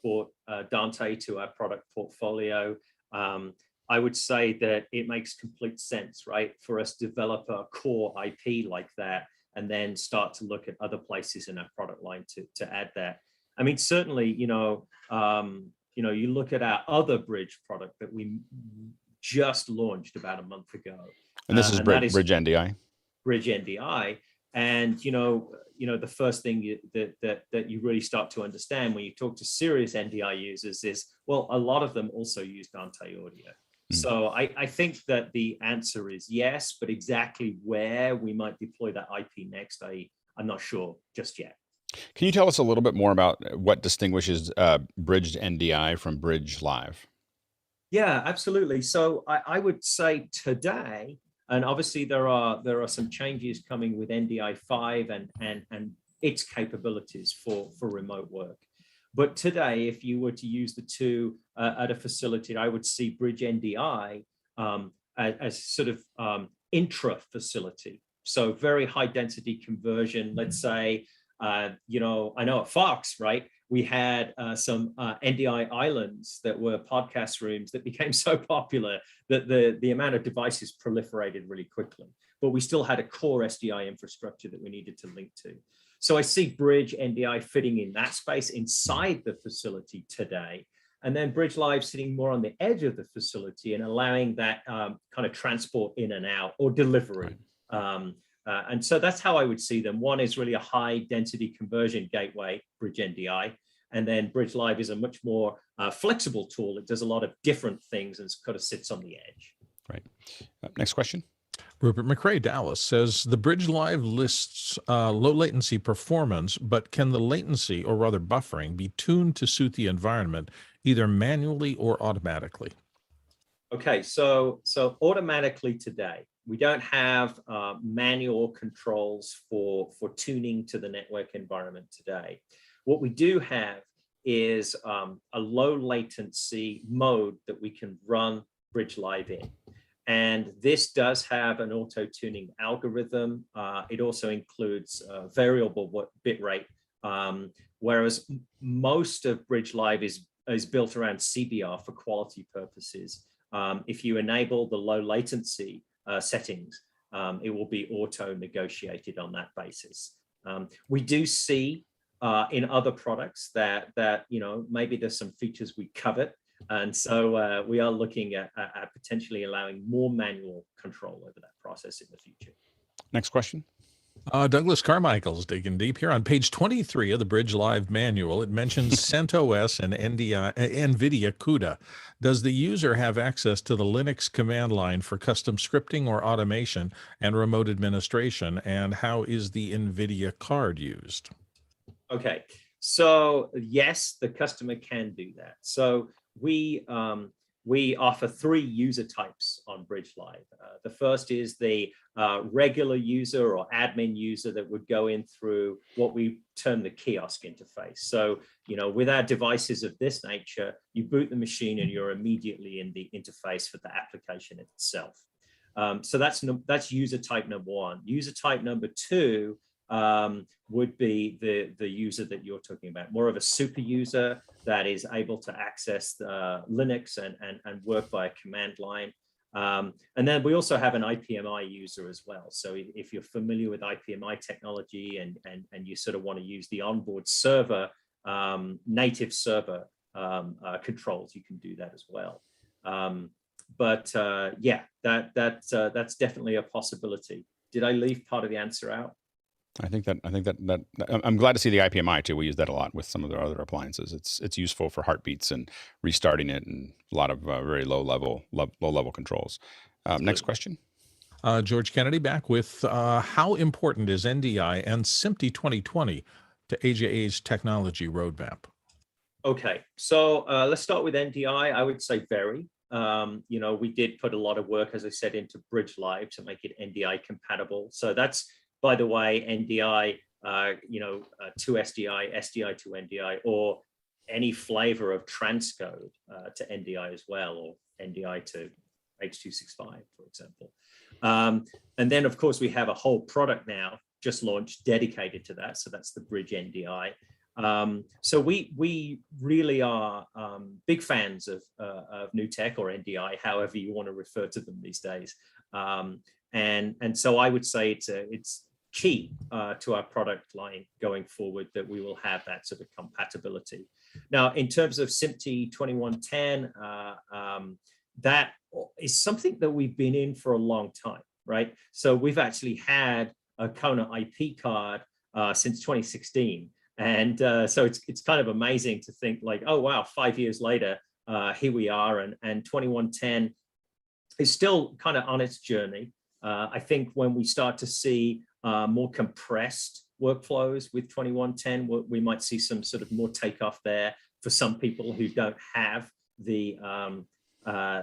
brought Dante to our product portfolio. I would say that it makes complete sense, right, for us to develop a core IP like that and then start to look at other places in our product line to add that. I mean, certainly, you look at our other Bridge product that we just launched about a month ago. And this is Bridge NDI. Bridge NDI. And, the first thing that you really start to understand when you talk to serious NDI users is, well, a lot of them also use Dante audio. So I think that the answer is yes, but exactly where we might deploy that IP next, I'm not sure just yet. Can you tell us a little bit more about what distinguishes Bridge NDI from Bridge Live? Yeah, absolutely. So I would say today, and obviously there are some changes coming with NDI 5 and its capabilities for remote work. But today, if you were to use the two at a facility, I would see Bridge NDI as sort of intra-facility. So very high density conversion, let's say. I know at Fox, right, we had some NDI islands that were podcast rooms that became so popular that the amount of devices proliferated really quickly. But we still had a core SDI infrastructure that we needed to link to. So I see Bridge NDI fitting in that space inside the facility today. and then Bridge Live sitting more on the edge of the facility and allowing that kind of transport in and out or delivery. And so that's how I would see them. One is really a high density conversion gateway, Bridge NDI, and then Bridge Live is a much more flexible tool. It does a lot of different things and kind of sits on the edge. Right. Next question. Rupert McRae, Dallas, says the Bridge Live lists low latency performance, but can the latency, or rather buffering, be tuned to suit the environment, either manually or automatically? Okay, so automatically today, we don't have manual controls for tuning to the network environment today. What we do have is a low latency mode that we can run Bridge Live in. And this does have an auto tuning algorithm. It also includes variable bit rate, whereas most of Bridge Live is built around CBR for quality purposes. If you enable the low latency settings, it will be auto negotiated on that basis. We do see in other products that maybe there's some features we covet, and so we are looking at potentially allowing more manual control over that process in the future. Next question. Douglas Carmichael's digging deep here. On page 23 of the Bridge Live manual, it mentions CentOS and NVIDIA CUDA. Does the user have access to the Linux command line for custom scripting or automation and remote administration? And how is the NVIDIA card used? Okay, so yes, the customer can do that. So we offer 3 user types on Bridge Live. The first is the regular user or admin user that would go in through what we term the kiosk interface. So, with our devices of this nature, you boot the machine and you're immediately in the interface for the application itself. So that's user type number 1. User type number 2 would be the user that you're talking about, more of a super user that is able to access Linux and work via command line. And then we also have an IPMI user as well. So if you're familiar with IPMI technology and you sort of want to use the onboard server, native server controls, you can do that as well. Yeah, that's definitely a possibility. Did I leave part of the answer out? I think that I'm glad to see the IPMI too. We use that a lot with some of the other appliances. It's useful for heartbeats and restarting it, and a lot of very low level controls. Next question. George Kennedy back with how important is NDI and SMPTE 2020 to AJA's technology roadmap? Okay, so let's start with NDI. I would say very. We did put a lot of work, as I said, into Bridge Live to make it NDI compatible. So that's, by the way, NDI, to SDI, SDI to NDI, or any flavor of transcode to NDI as well, or NDI to H.265, for example. And then, of course, we have a whole product now just launched dedicated to that. So that's the Bridge NDI. So we really are big fans of new tech, or NDI, however you want to refer to them these days. And so I would say it's key to our product line going forward that we will have that sort of compatibility. Now, in terms of SMPTE 2110, that is something that we've been in for a long time, right? So we've actually had a Kona IP card since 2016. And so it's kind of amazing to think like, oh, wow, 5 years later, here we are. And 2110 is still kind of on its journey. I think when we start to see more compressed workflows with 2110, we might see some sort of more takeoff there for some people who don't have the,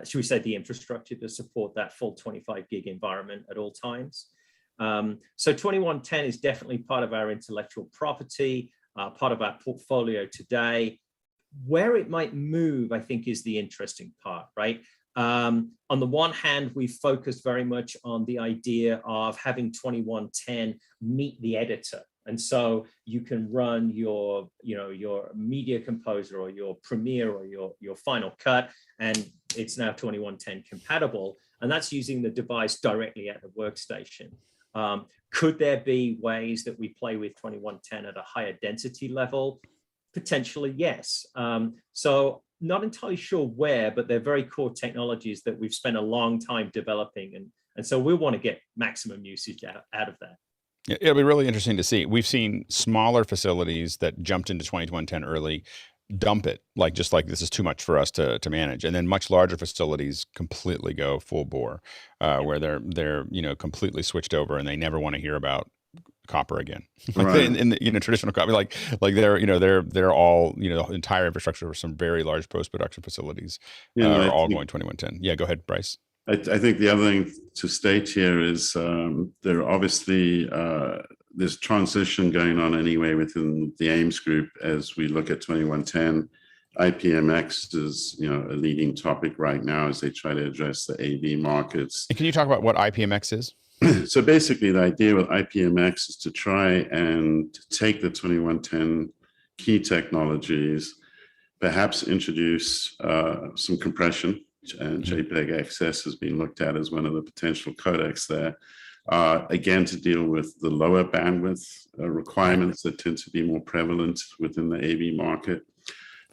should we say, the infrastructure to support that full 25 gig environment at all times. So 2110 is definitely part of our intellectual property, part of our portfolio today. Where it might move, I think, is the interesting part, right? On the one hand, we focused very much on the idea of having 2110 meet the editor. And so you can run your Media Composer or your Premiere or your Final Cut, and it's now 2110 compatible. And that's using the device directly at the workstation. Could there be ways that we play with 2110 at a higher density level? Potentially, yes. So not entirely sure where, but they're very core technologies that we've spent a long time developing. And so we want to get maximum usage out of that. It'll be really interesting to see. We've seen smaller facilities that jumped into 2110 early dump it, like just like this is too much for us to manage, and then much larger facilities completely go full bore, where they're completely switched over and they never want to hear about copper again. Like Right. in the traditional copper, like they're all the entire infrastructure for some very large post production facilities are all going 2110. Yeah, go ahead, Bryce. I think the other thing to state here is there are obviously there's transition going on anyway within the Ames group as we look at 2110. IPMX is a leading topic right now as they try to address the AV markets. And can you talk about what IPMX is? So basically, the idea with IPMX is to try and take the 2110 key technologies, perhaps introduce some compression. And JPEG XS has been looked at as one of the potential codecs there. Again, to deal with the lower bandwidth requirements that tend to be more prevalent within the AV market.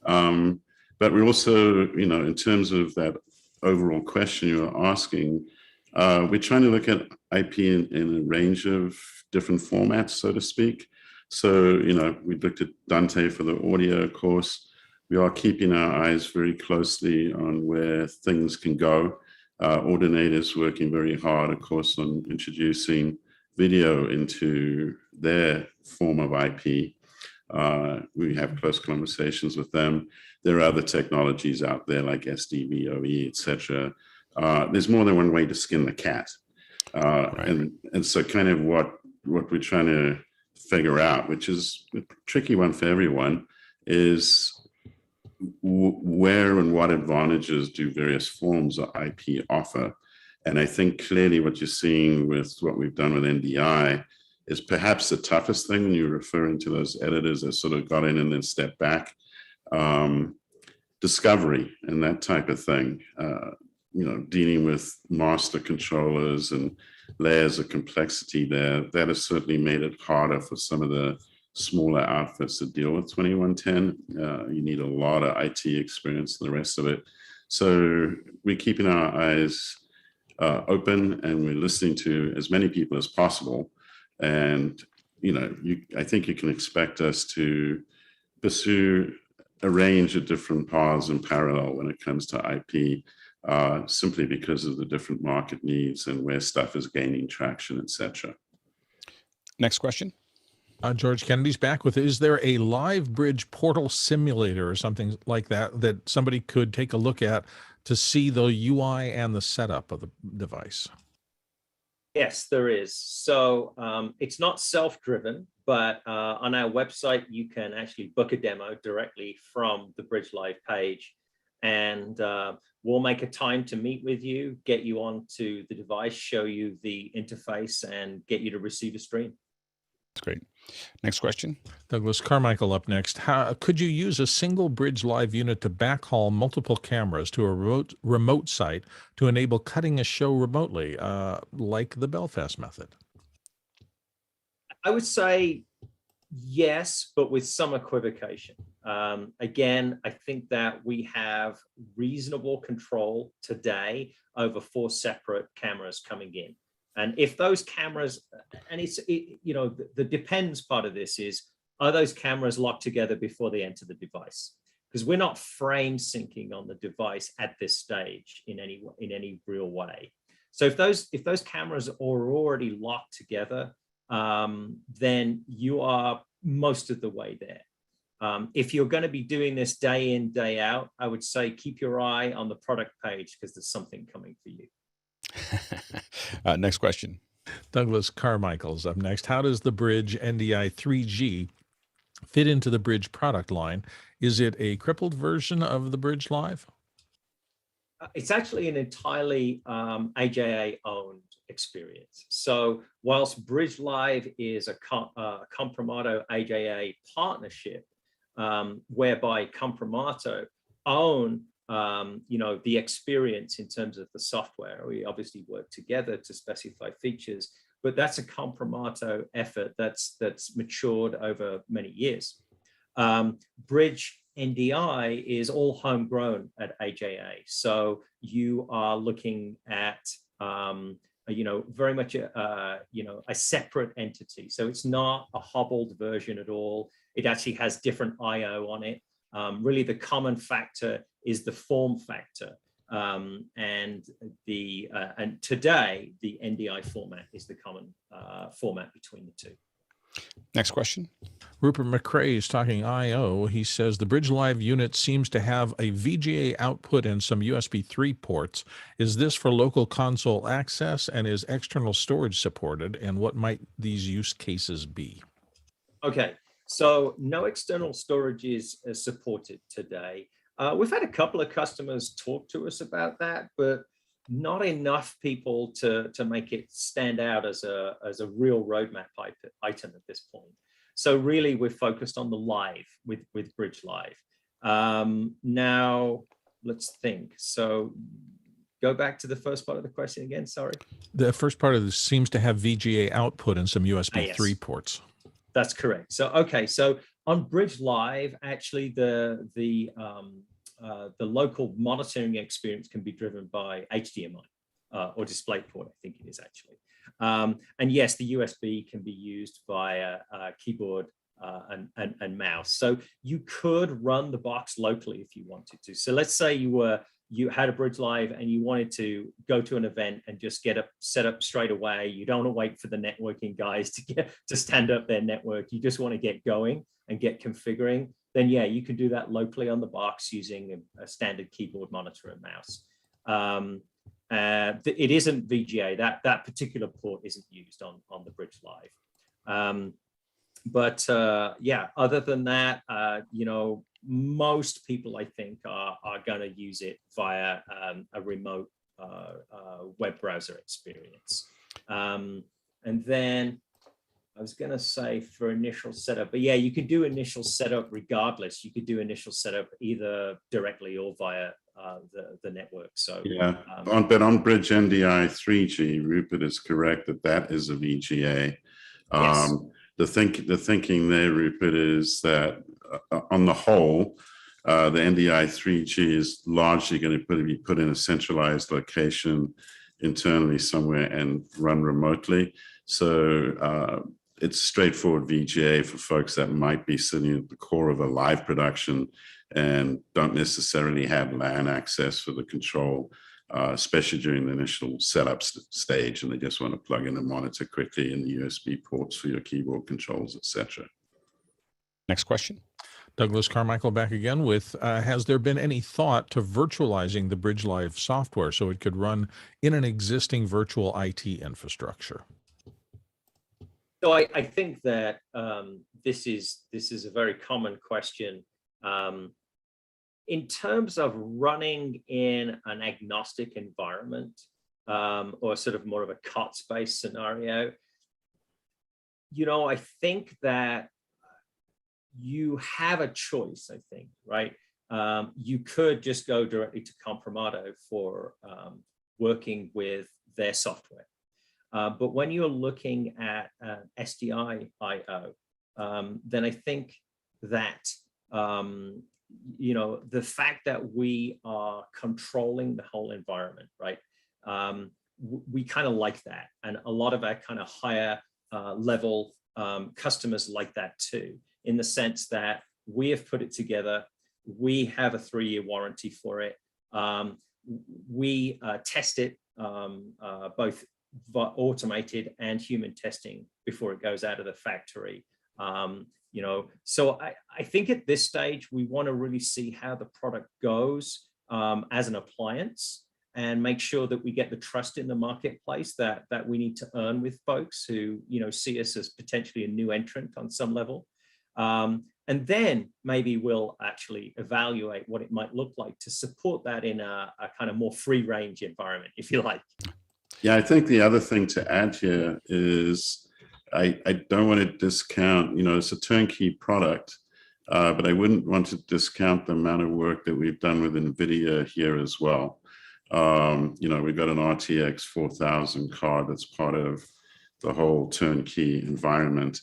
But we also, in terms of that overall question you were asking, we're trying to look at IP in a range of different formats, so to speak. So, we looked at Dante for the audio course. We are keeping our eyes very closely on where things can go. Ordinators working very hard, of course, on introducing video into their form of IP. We have close conversations with them. There are other technologies out there like SDVOE, etc. There's more than one way to skin the cat. And so kind of what we're trying to figure out, which is a tricky one for everyone, is where and what advantages do various forms of IP offer? And I think clearly what you're seeing with what we've done with NDI is perhaps the toughest thing when you're referring to those editors that sort of got in and then stepped back. Discovery and that type of thing, dealing with master controllers and layers of complexity there, that has certainly made it harder for some of the smaller outfits to deal with 2110. You need a lot of IT experience and the rest of it. So we're keeping our eyes open and we're listening to as many people as possible. And, I think you can expect us to pursue a range of different paths in parallel when it comes to IP, simply because of the different market needs and where stuff is gaining traction, etc. Next question. George Kennedy's back with, is there a live bridge portal simulator or something like that somebody could take a look at to see the UI and the setup of the device? Yes, there is. So it's not self-driven, but on our website, you can actually book a demo directly from the Bridge Live page. And we'll make a time to meet with you, get you onto the device, show you the interface, and get you to receive a stream. That's great. Next question. Douglas Carmichael up next. How could you use a single Bridge Live unit to backhaul multiple cameras to a remote site to enable cutting a show remotely, like the Belfast method? I would say yes, but with some equivocation. Again, I think that we have reasonable control today over 4 separate cameras coming in. And if those cameras, and the depends part of this is, are those cameras locked together before they enter the device? Because we're not frame syncing on the device at this stage in any real way. So if those cameras are already locked together, then you are most of the way there. If you're going to be doing this day in, day out, I would say keep your eye on the product page because there's something coming for you. Next question. Douglas Carmichael's up next. How does the Bridge NDI 3G fit into the Bridge product line? Is it a crippled version of the Bridge Live? It's actually an entirely AJA-owned experience. So whilst Bridge Live is a Comprimato AJA partnership, whereby Comprimato own the experience in terms of the software. We obviously work together to specify features, but that's a Comprimato effort that's matured over many years. Bridge NDI is all homegrown at AJA. So you are looking at, very much a separate entity. So it's not a hobbled version at all. It actually has different I/O on it. Really, the common factor is the form factor. And today, the NDI format is the common format between the two. Next question. Rupert McCrae is talking I/O. He says the Bridge Live unit seems to have a VGA output and some USB 3 ports. Is this for local console access, and is external storage supported? And what might these use cases be? Okay, so no external storage is supported today. We've had a couple of customers talk to us about that, but not enough people to make it stand out as a real roadmap item at this point. So really, we're focused on the live with Bridge Live. Now, let's think. So go back to the first part of the question again, sorry. The first part of this seems to have VGA output and some USB 3 ports. That's correct. So, okay, so on Bridge Live, actually the local monitoring experience can be driven by HDMI or DisplayPort, I think it is actually. And yes, the USB can be used via keyboard and mouse. So you could run the box locally if you wanted to. So let's say you had a Bridge Live and you wanted to go to an event and just get set up straight away. You don't want to wait for the networking guys to stand up their network. You just want to get going and get configuring. Then yeah, you can do that locally on the box using a standard keyboard, monitor, and mouse. It isn't VGA. That particular port isn't used on the Bridge Live. Yeah, other than that, most people I think are going to use it via a remote web browser experience. And then I was going to say for initial setup, but yeah, you could do initial setup regardless. You could do initial setup either directly or via the network. So yeah, but on Bridge NDI 3G, Rupert is correct that is a VGA. Yes. The thinking there, Rupert, is that on the whole, the NDI 3G is largely going to be put in a centralized location internally somewhere and run remotely. So it's straightforward VGA for folks that might be sitting at the core of a live production and don't necessarily have LAN access for the control, especially during the initial setup stage, and they just want to plug in a monitor quickly and the USB ports for your keyboard controls, etc. Next question. Douglas Carmichael back again with, has there been any thought to virtualizing the Bridge Live software so it could run in an existing virtual IT infrastructure? So I think that this is a very common question. In terms of running in an agnostic environment or sort of more of a COTS-based scenario, I think that you have a choice, I think, right? You could just go directly to Compromato for working with their software. But when you're looking at SDI I/O, then I think that the fact that we are controlling the whole environment, right? We kind of like that, and a lot of our kind of higher level customers like that too, in the sense that we have put it together. We have a 3-year warranty for it. We test it both automated and human testing before it goes out of the factory. So I think at this stage, we want to really see how the product goes as an appliance and make sure that we get the trust in the marketplace that we need to earn with folks who, see us as potentially a new entrant on some level. And then maybe we'll actually evaluate what it might look like to support that in a kind of more free range environment, if you like. Yeah, I think the other thing to add here is I don't want to discount, it's a turnkey product, but I wouldn't want to discount the amount of work that we've done with NVIDIA here as well. We've got an RTX 4000 card that's part of the whole turnkey environment.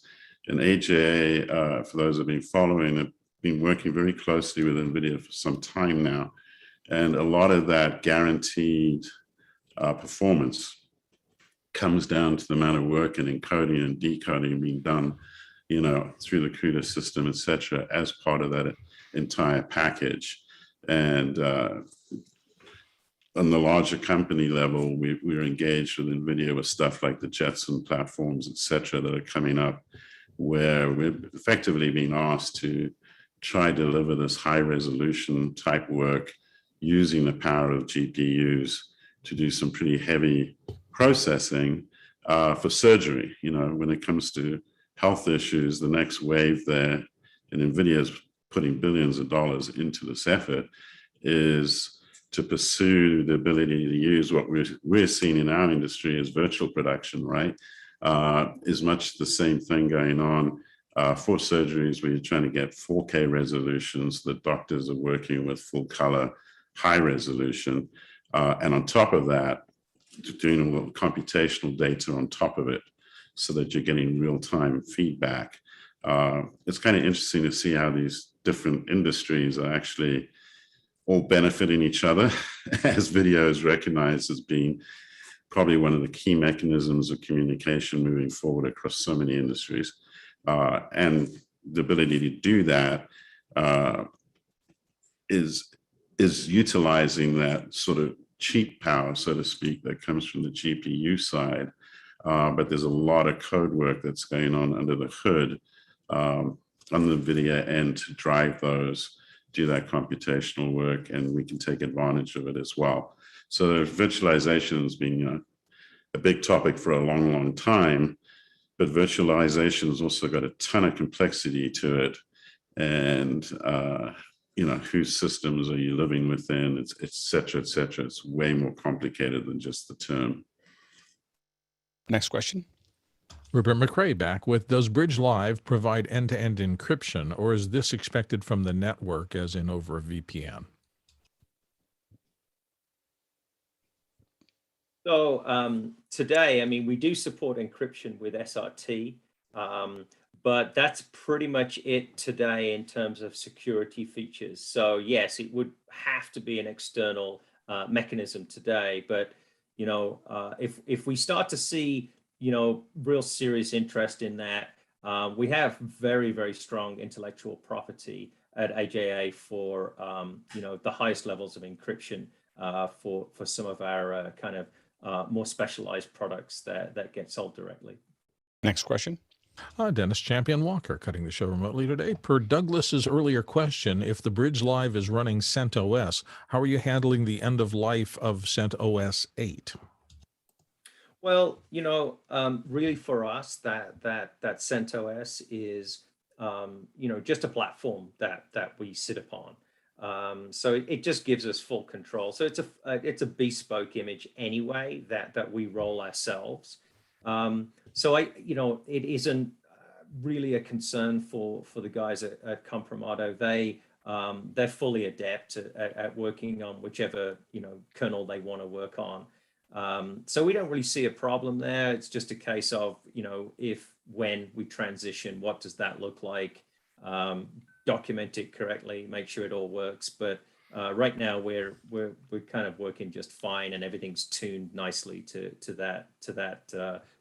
And AJA, for those who have been following, been working very closely with NVIDIA for some time now, and a lot of that guaranteed performance comes down to the amount of work and encoding and decoding being done, through the CUDA system, etc., as part of that entire package. And on the larger company level, we're engaged with NVIDIA with stuff like the Jetson platforms, etc., that are coming up, where we're effectively being asked to try to deliver this high resolution type work using the power of GPUs to do some pretty heavy processing for surgery. When it comes to health issues, the next wave there, and NVIDIA is putting billions of dollars into this effort, is to pursue the ability to use what we're seeing in our industry as virtual production, right? Is much the same thing going on for surgeries where you're trying to get 4K resolutions. The doctors are working with full color, high resolution. And on top of that, doing a little computational data on top of it so that you're getting real-time feedback. It's kind of interesting to see how these different industries are actually all benefiting each other, as video is recognized as being probably one of the key mechanisms of communication moving forward across so many industries. And the ability to do that is utilizing that sort of cheap power, so to speak, that comes from the GPU side. But there's a lot of code work that's going on under the hood on the NVIDIA end to drive those, do that computational work, and we can take advantage of it as well. So virtualization has been a big topic for a long, long time, but virtualization has also got a ton of complexity to it. And, whose systems are you living within, et cetera, et cetera. It's way more complicated than just the term. Next question. Rupert McRae back with, does Bridge Live provide end-to-end encryption, or is this expected from the network as in over a VPN? So today, we do support encryption with SRT, but that's pretty much it today in terms of security features. So yes, it would have to be an external mechanism today, but if we start to see real serious interest in that, we have very, very strong intellectual property at AJA for the highest levels of encryption for some of our kind of more specialized products that get sold directly. Next question. Dennis Champion Walker cutting the show remotely today. Per Douglas's earlier question, if the Bridge Live is running CentOS, how are you handling the end of life of CentOS 8? Well, really for us, that CentOS is, just a platform that we sit upon. So it just gives us full control. So it's a bespoke image anyway that we roll ourselves. So it isn't really a concern for the guys at Comprimato. They're fully adept at working on whichever kernel they want to work on. So we don't really see a problem there. It's just a case of when we transition, what does that look like? Document it correctly, make sure it all works. But right now we're kind of working just fine, and everything's tuned nicely to that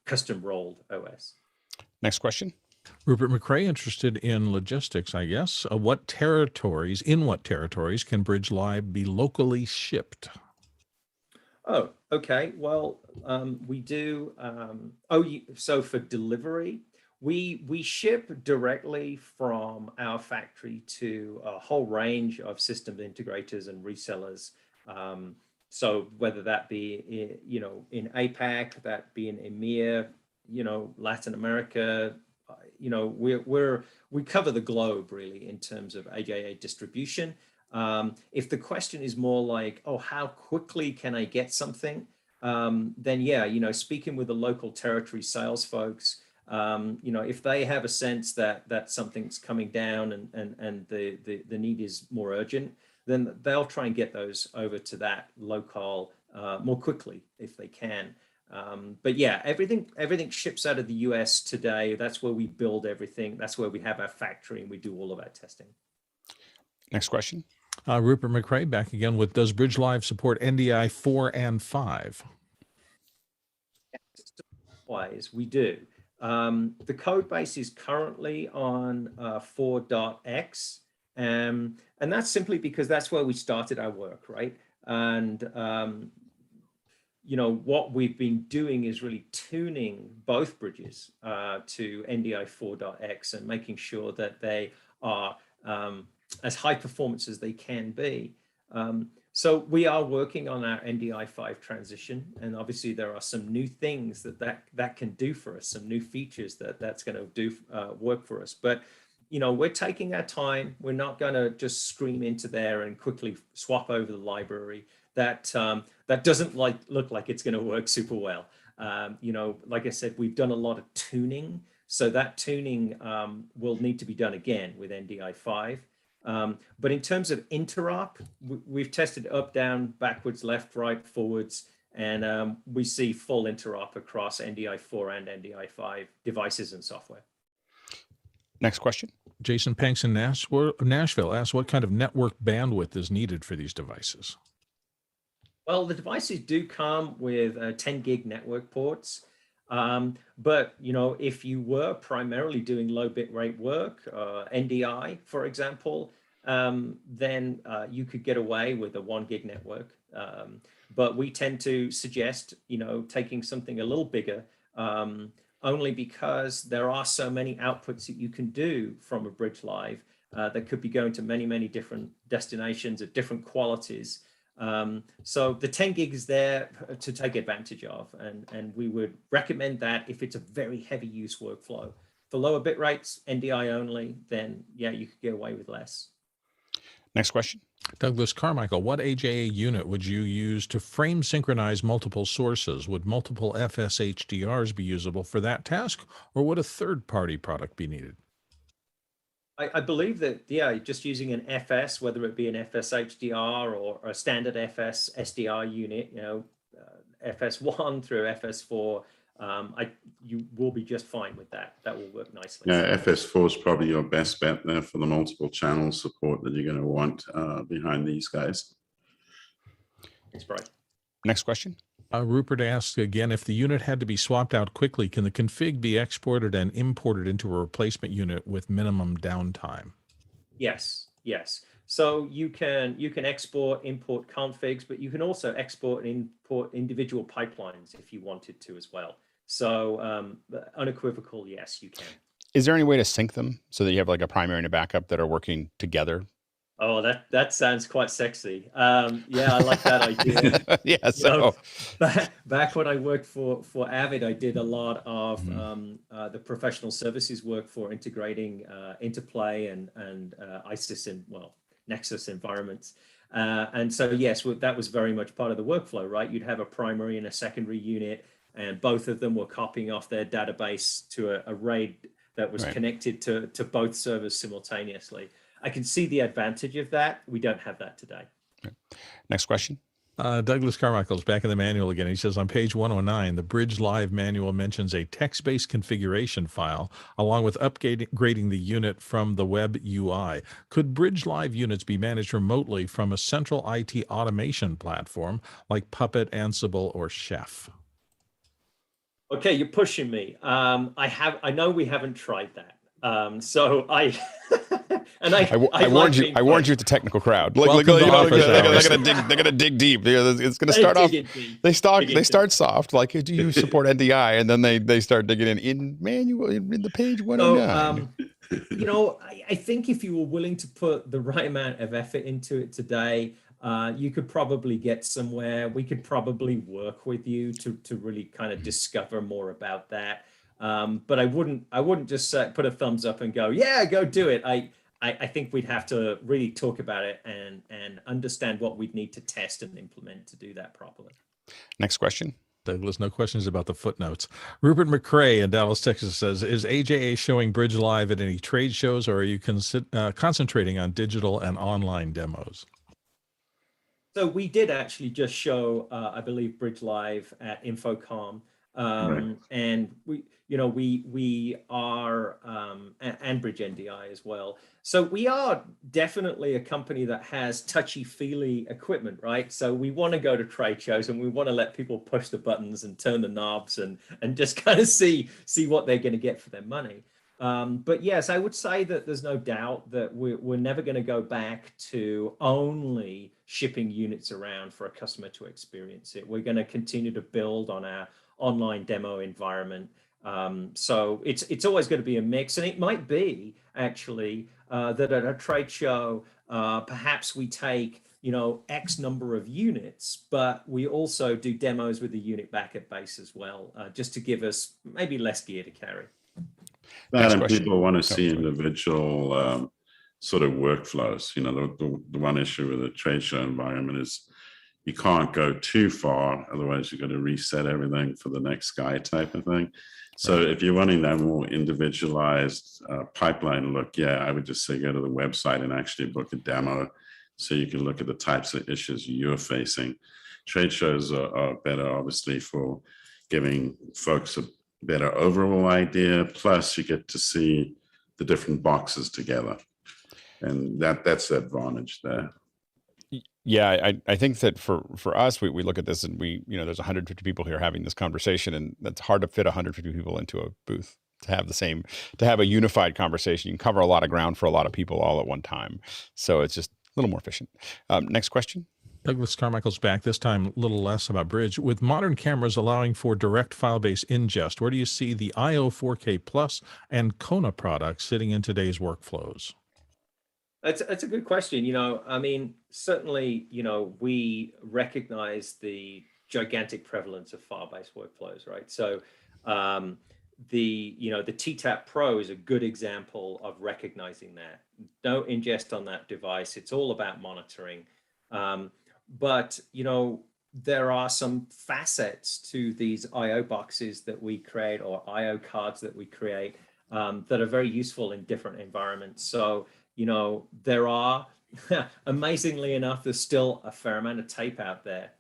custom rolled OS. Next question. Rupert McRae interested in logistics, I guess. In what territories can Bridge Live be locally shipped? Oh, okay. Well, we do. So for delivery, we ship directly from our factory to a whole range of system integrators and resellers. So whether that be in APAC, that be in EMEA, Latin America, we cover the globe really in terms of AJA distribution. If the question is more like, oh, how quickly can I get something? Then yeah, speaking with the local territory sales folks, if they have a sense that something's coming down and the need is more urgent, then they'll try and get those over to that local more quickly if they can. But yeah, everything ships out of the US today. That's where we build everything. That's where we have our factory and we do all of our testing. Next question. Rupert McRae back again with, does Bridge Live support NDI 4 and 5? Wise, we do. The code base is currently on 4.x, and that's simply because that's where we started our work, right? And you know, what we've been doing is really tuning both bridges to NDI 4.x and making sure that they are as high performance as they can be. So we are working on our NDI 5 transition, and obviously there are some new things that can do for us, some new features that's going to do work for us. But you know, we're taking our time. We're not going to just scream into there and quickly swap over the library. That doesn't look like it's going to work super well. You know, like I said, we've done a lot of tuning, so that tuning will need to be done again with NDI 5. But in terms of interop, we've tested up, down, backwards, left, right, forwards, and we see full interop across NDI 4 and NDI 5 devices and software. Next question. Jason Panks in Nashville asks, what kind of network bandwidth is needed for these devices? Well, the devices do come with 10 gig network ports. But, you know, if you were primarily doing low bit rate work, NDI, for example, then you could get away with a 1 gig network. But we tend to suggest, you know, taking something a little bigger, only because there are so many outputs that you can do from a Bridge Live that could be going to many, many different destinations at different qualities. So the 10 gig is there to take advantage of, and we would recommend that if it's a very heavy use workflow. For lower bit rates, NDI only, then yeah, you could get away with less. Next question. Douglas Carmichael, what AJA unit would you use to frame synchronize multiple sources? Would multiple FSHDRs be usable for that task, or would a third-party product be needed? I believe that, yeah, just using an FS, whether it be an FSHDR or a standard FS SDR unit, you know, FS1 through FS4, you will be just fine with that. That will work nicely. Yeah, FS4 is probably your best bet there for the multiple channel support that you're going to want behind these guys. That's right. Next question. Rupert asks again, if the unit had to be swapped out quickly, can the config be exported and imported into a replacement unit with minimum downtime? Yes, yes. So you can export, import configs, but you can also export and import individual pipelines if you wanted to as well. So unequivocal, yes, you can. Is there any way to sync them so that you have like a primary and a backup that are working together? Oh, that sounds quite sexy. Yeah, I like that idea. Yeah, so you know, back when I worked for Avid, I did a lot of the professional services work for integrating Interplay and ISIS and, well, Nexus environments. And so, yes, that was very much part of the workflow, right? You'd have a primary and a secondary unit, and both of them were copying off their database to a RAID that was connected to both servers simultaneously. I can see the advantage of that. We don't have that today. Next question. Douglas Carmichael's back in the manual again. He says on page 109, the Bridge Live manual mentions a text-based configuration file along with upgrading the unit from the web UI. Could Bridge Live units be managed remotely from a central IT automation platform like Puppet, Ansible, or Chef? Okay, you're pushing me. I know we haven't tried that. So I warned you. I warned you, the technical crowd. Look, they're gonna dig deep. It's gonna start off. They start soft, like, do you support NDI, and then they start digging in manual in the page 109. You know, I think if you were willing to put the right amount of effort into it today, you could probably get somewhere. We could probably work with you to really kind of discover more about that. But I wouldn't just put a thumbs up and go, yeah, go do it. I think we'd have to really talk about it and understand what we'd need to test and implement to do that properly. Next question. Douglas, no questions about the footnotes. Rupert McRae in Dallas, Texas says, is AJA showing Bridge Live at any trade shows, or are you concentrating on digital and online demos? So we did actually just show, I believe, Bridge Live at InfoComm. And we are, and Bridge NDI as well. So we are definitely a company that has touchy-feely equipment, right? So we want to go to trade shows and we want to let people push the buttons and turn the knobs and just kind of see what they're going to get for their money. But yes, I would say that there's no doubt that we're never going to go back to only shipping units around for a customer to experience it. We're going to continue to build on our online demo environment. So it's always going to be a mix, and it might be actually that at a trade show, perhaps we take X number of units, but we also do demos with the unit backup base as well, just to give us maybe less gear to carry. That and people want to see individual sort of workflows. The one issue with a trade show environment is you can't go too far, otherwise you've got to reset everything for the next guy type of thing. So if you're wanting that more individualized pipeline look, I would just say go to the website and actually book a demo so you can look at the types of issues you're facing. Trade shows are better, obviously, for giving folks a better overall idea, plus you get to see the different boxes together. And that's the advantage there. Yeah, I think that for us, we look at this and there's 150 people here having this conversation, and that's hard to fit 150 people into a booth to have a unified conversation. You can cover a lot of ground for a lot of people all at one time. So it's just a little more efficient. Next question. Douglas Carmichael's back, this time a little less about Bridge. With modern cameras allowing for direct file-based ingest, where do you see the IO 4K Plus and Kona products sitting in today's workflows? That's a good question. I mean, certainly, we recognize the gigantic prevalence of file-based workflows, right? So the TTAP Pro is a good example of recognizing that. No ingest on that device. It's all about monitoring. But there are some facets to these IO boxes that we create, or IO cards that we create, that are very useful in different environments. So there are, amazingly enough, there's still a fair amount of tape out there.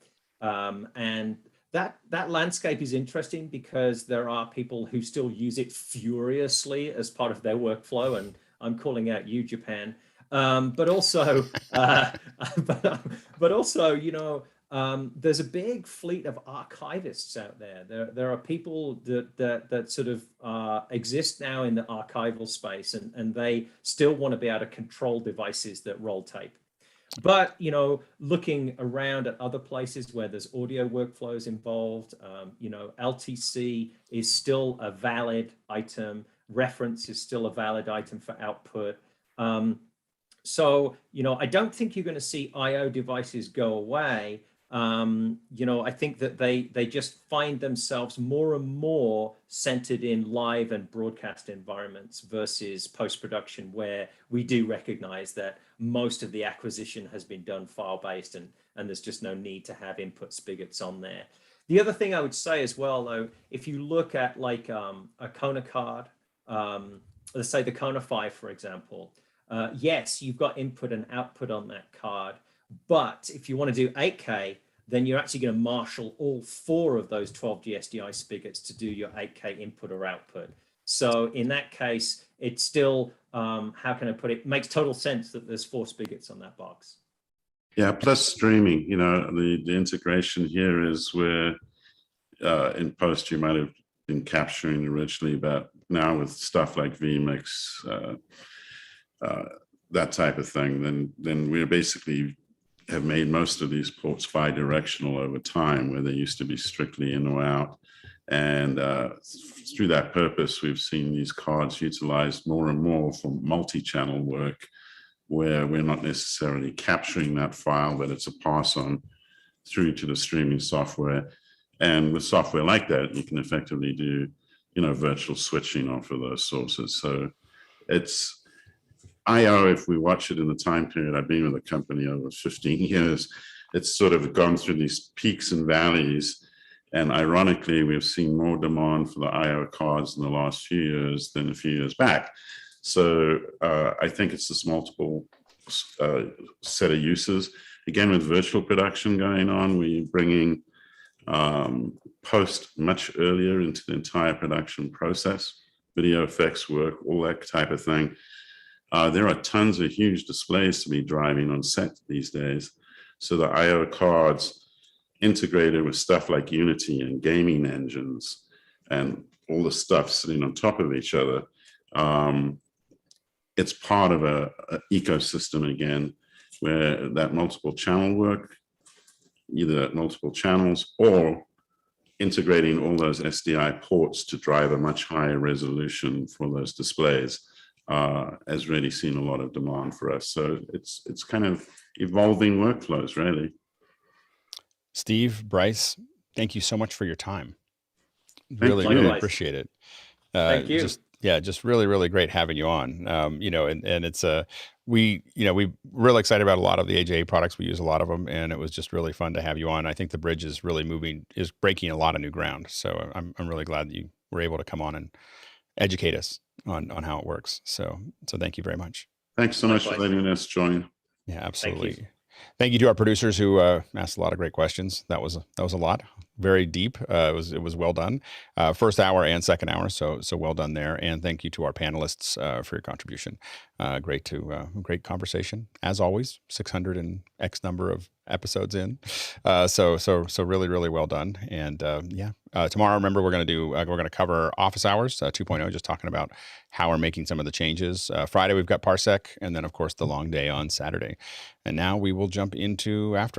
And that landscape is interesting because there are people who still use it furiously as part of their workflow. And I'm calling out you, Japan. But also, there's a big fleet of archivists out there. There are people that sort of exist now in the archival space, and they still want to be able to control devices that roll tape. But looking around at other places where there's audio workflows involved, LTC is still a valid item. Reference is still a valid item for output. So I don't think you're going to see IO devices go away. I think that they just find themselves more and more centered in live and broadcast environments versus post-production, where we do recognize that most of the acquisition has been done file-based, and there's just no need to have input spigots on there. The other thing I would say as well, though, if you look at like a Kona card, let's say the Kona 5, for example, yes, you've got input and output on that card. But if you want to do 8K, then you're actually going to marshal all 4 of those 12G SDI spigots to do your 8K input or output. So in that case, it's still, how can I put it, makes total sense that there's 4 spigots on that box. Yeah, plus streaming, the integration here is where in post you might have been capturing originally, but now with stuff like vMix, that type of thing, then we're basically have made most of these ports bi-directional over time, where they used to be strictly in or out. And through that purpose, we've seen these cards utilized more and more for multi-channel work, where we're not necessarily capturing that file, but it's a pass on through to the streaming software. And with software like that, you can effectively do, virtual switching off of those sources. So it's IO, if we watch it in the time period, I've been with the company over 15 years, it's sort of gone through these peaks and valleys. And ironically, we've seen more demand for the IO cards in the last few years than a few years back. So I think it's this multiple set of uses. Again, with virtual production going on, where you're bringing post much earlier into the entire production process, video effects work, all that type of thing. There are tons of huge displays to be driving on set these days. So the I/O cards integrated with stuff like Unity and gaming engines and all the stuff sitting on top of each other. It's part of a ecosystem again, where that multiple channel work, either at multiple channels or integrating all those SDI ports to drive a much higher resolution for those displays, has really seen a lot of demand for us. So it's kind of evolving workflows, really. Steve, Bryce, thank you so much for your time. Thank Really, you. really appreciate it. Thank you. Just really, really great having you on. And it's we're really excited about a lot of the AJA products. We use a lot of them, and it was just really fun to have you on. I think the bridge is really breaking a lot of new ground. So I'm really glad that you were able to come on and educate us on how it works. So thank you very much. Thanks so much for letting us join. Yeah, absolutely. Thank you to our producers who asked a lot of great questions. That was a lot, very deep. It was well done, first hour and second hour. So well done there. And thank you to our panelists for your contribution. Great conversation as always. 600 and X number of episodes in. So really, really well done. And tomorrow, remember, we're going to cover office hours 2.0, just talking about how we're making some of the changes. Friday we've got Parsec, and then of course the long day on Saturday. And now we will jump into after hours.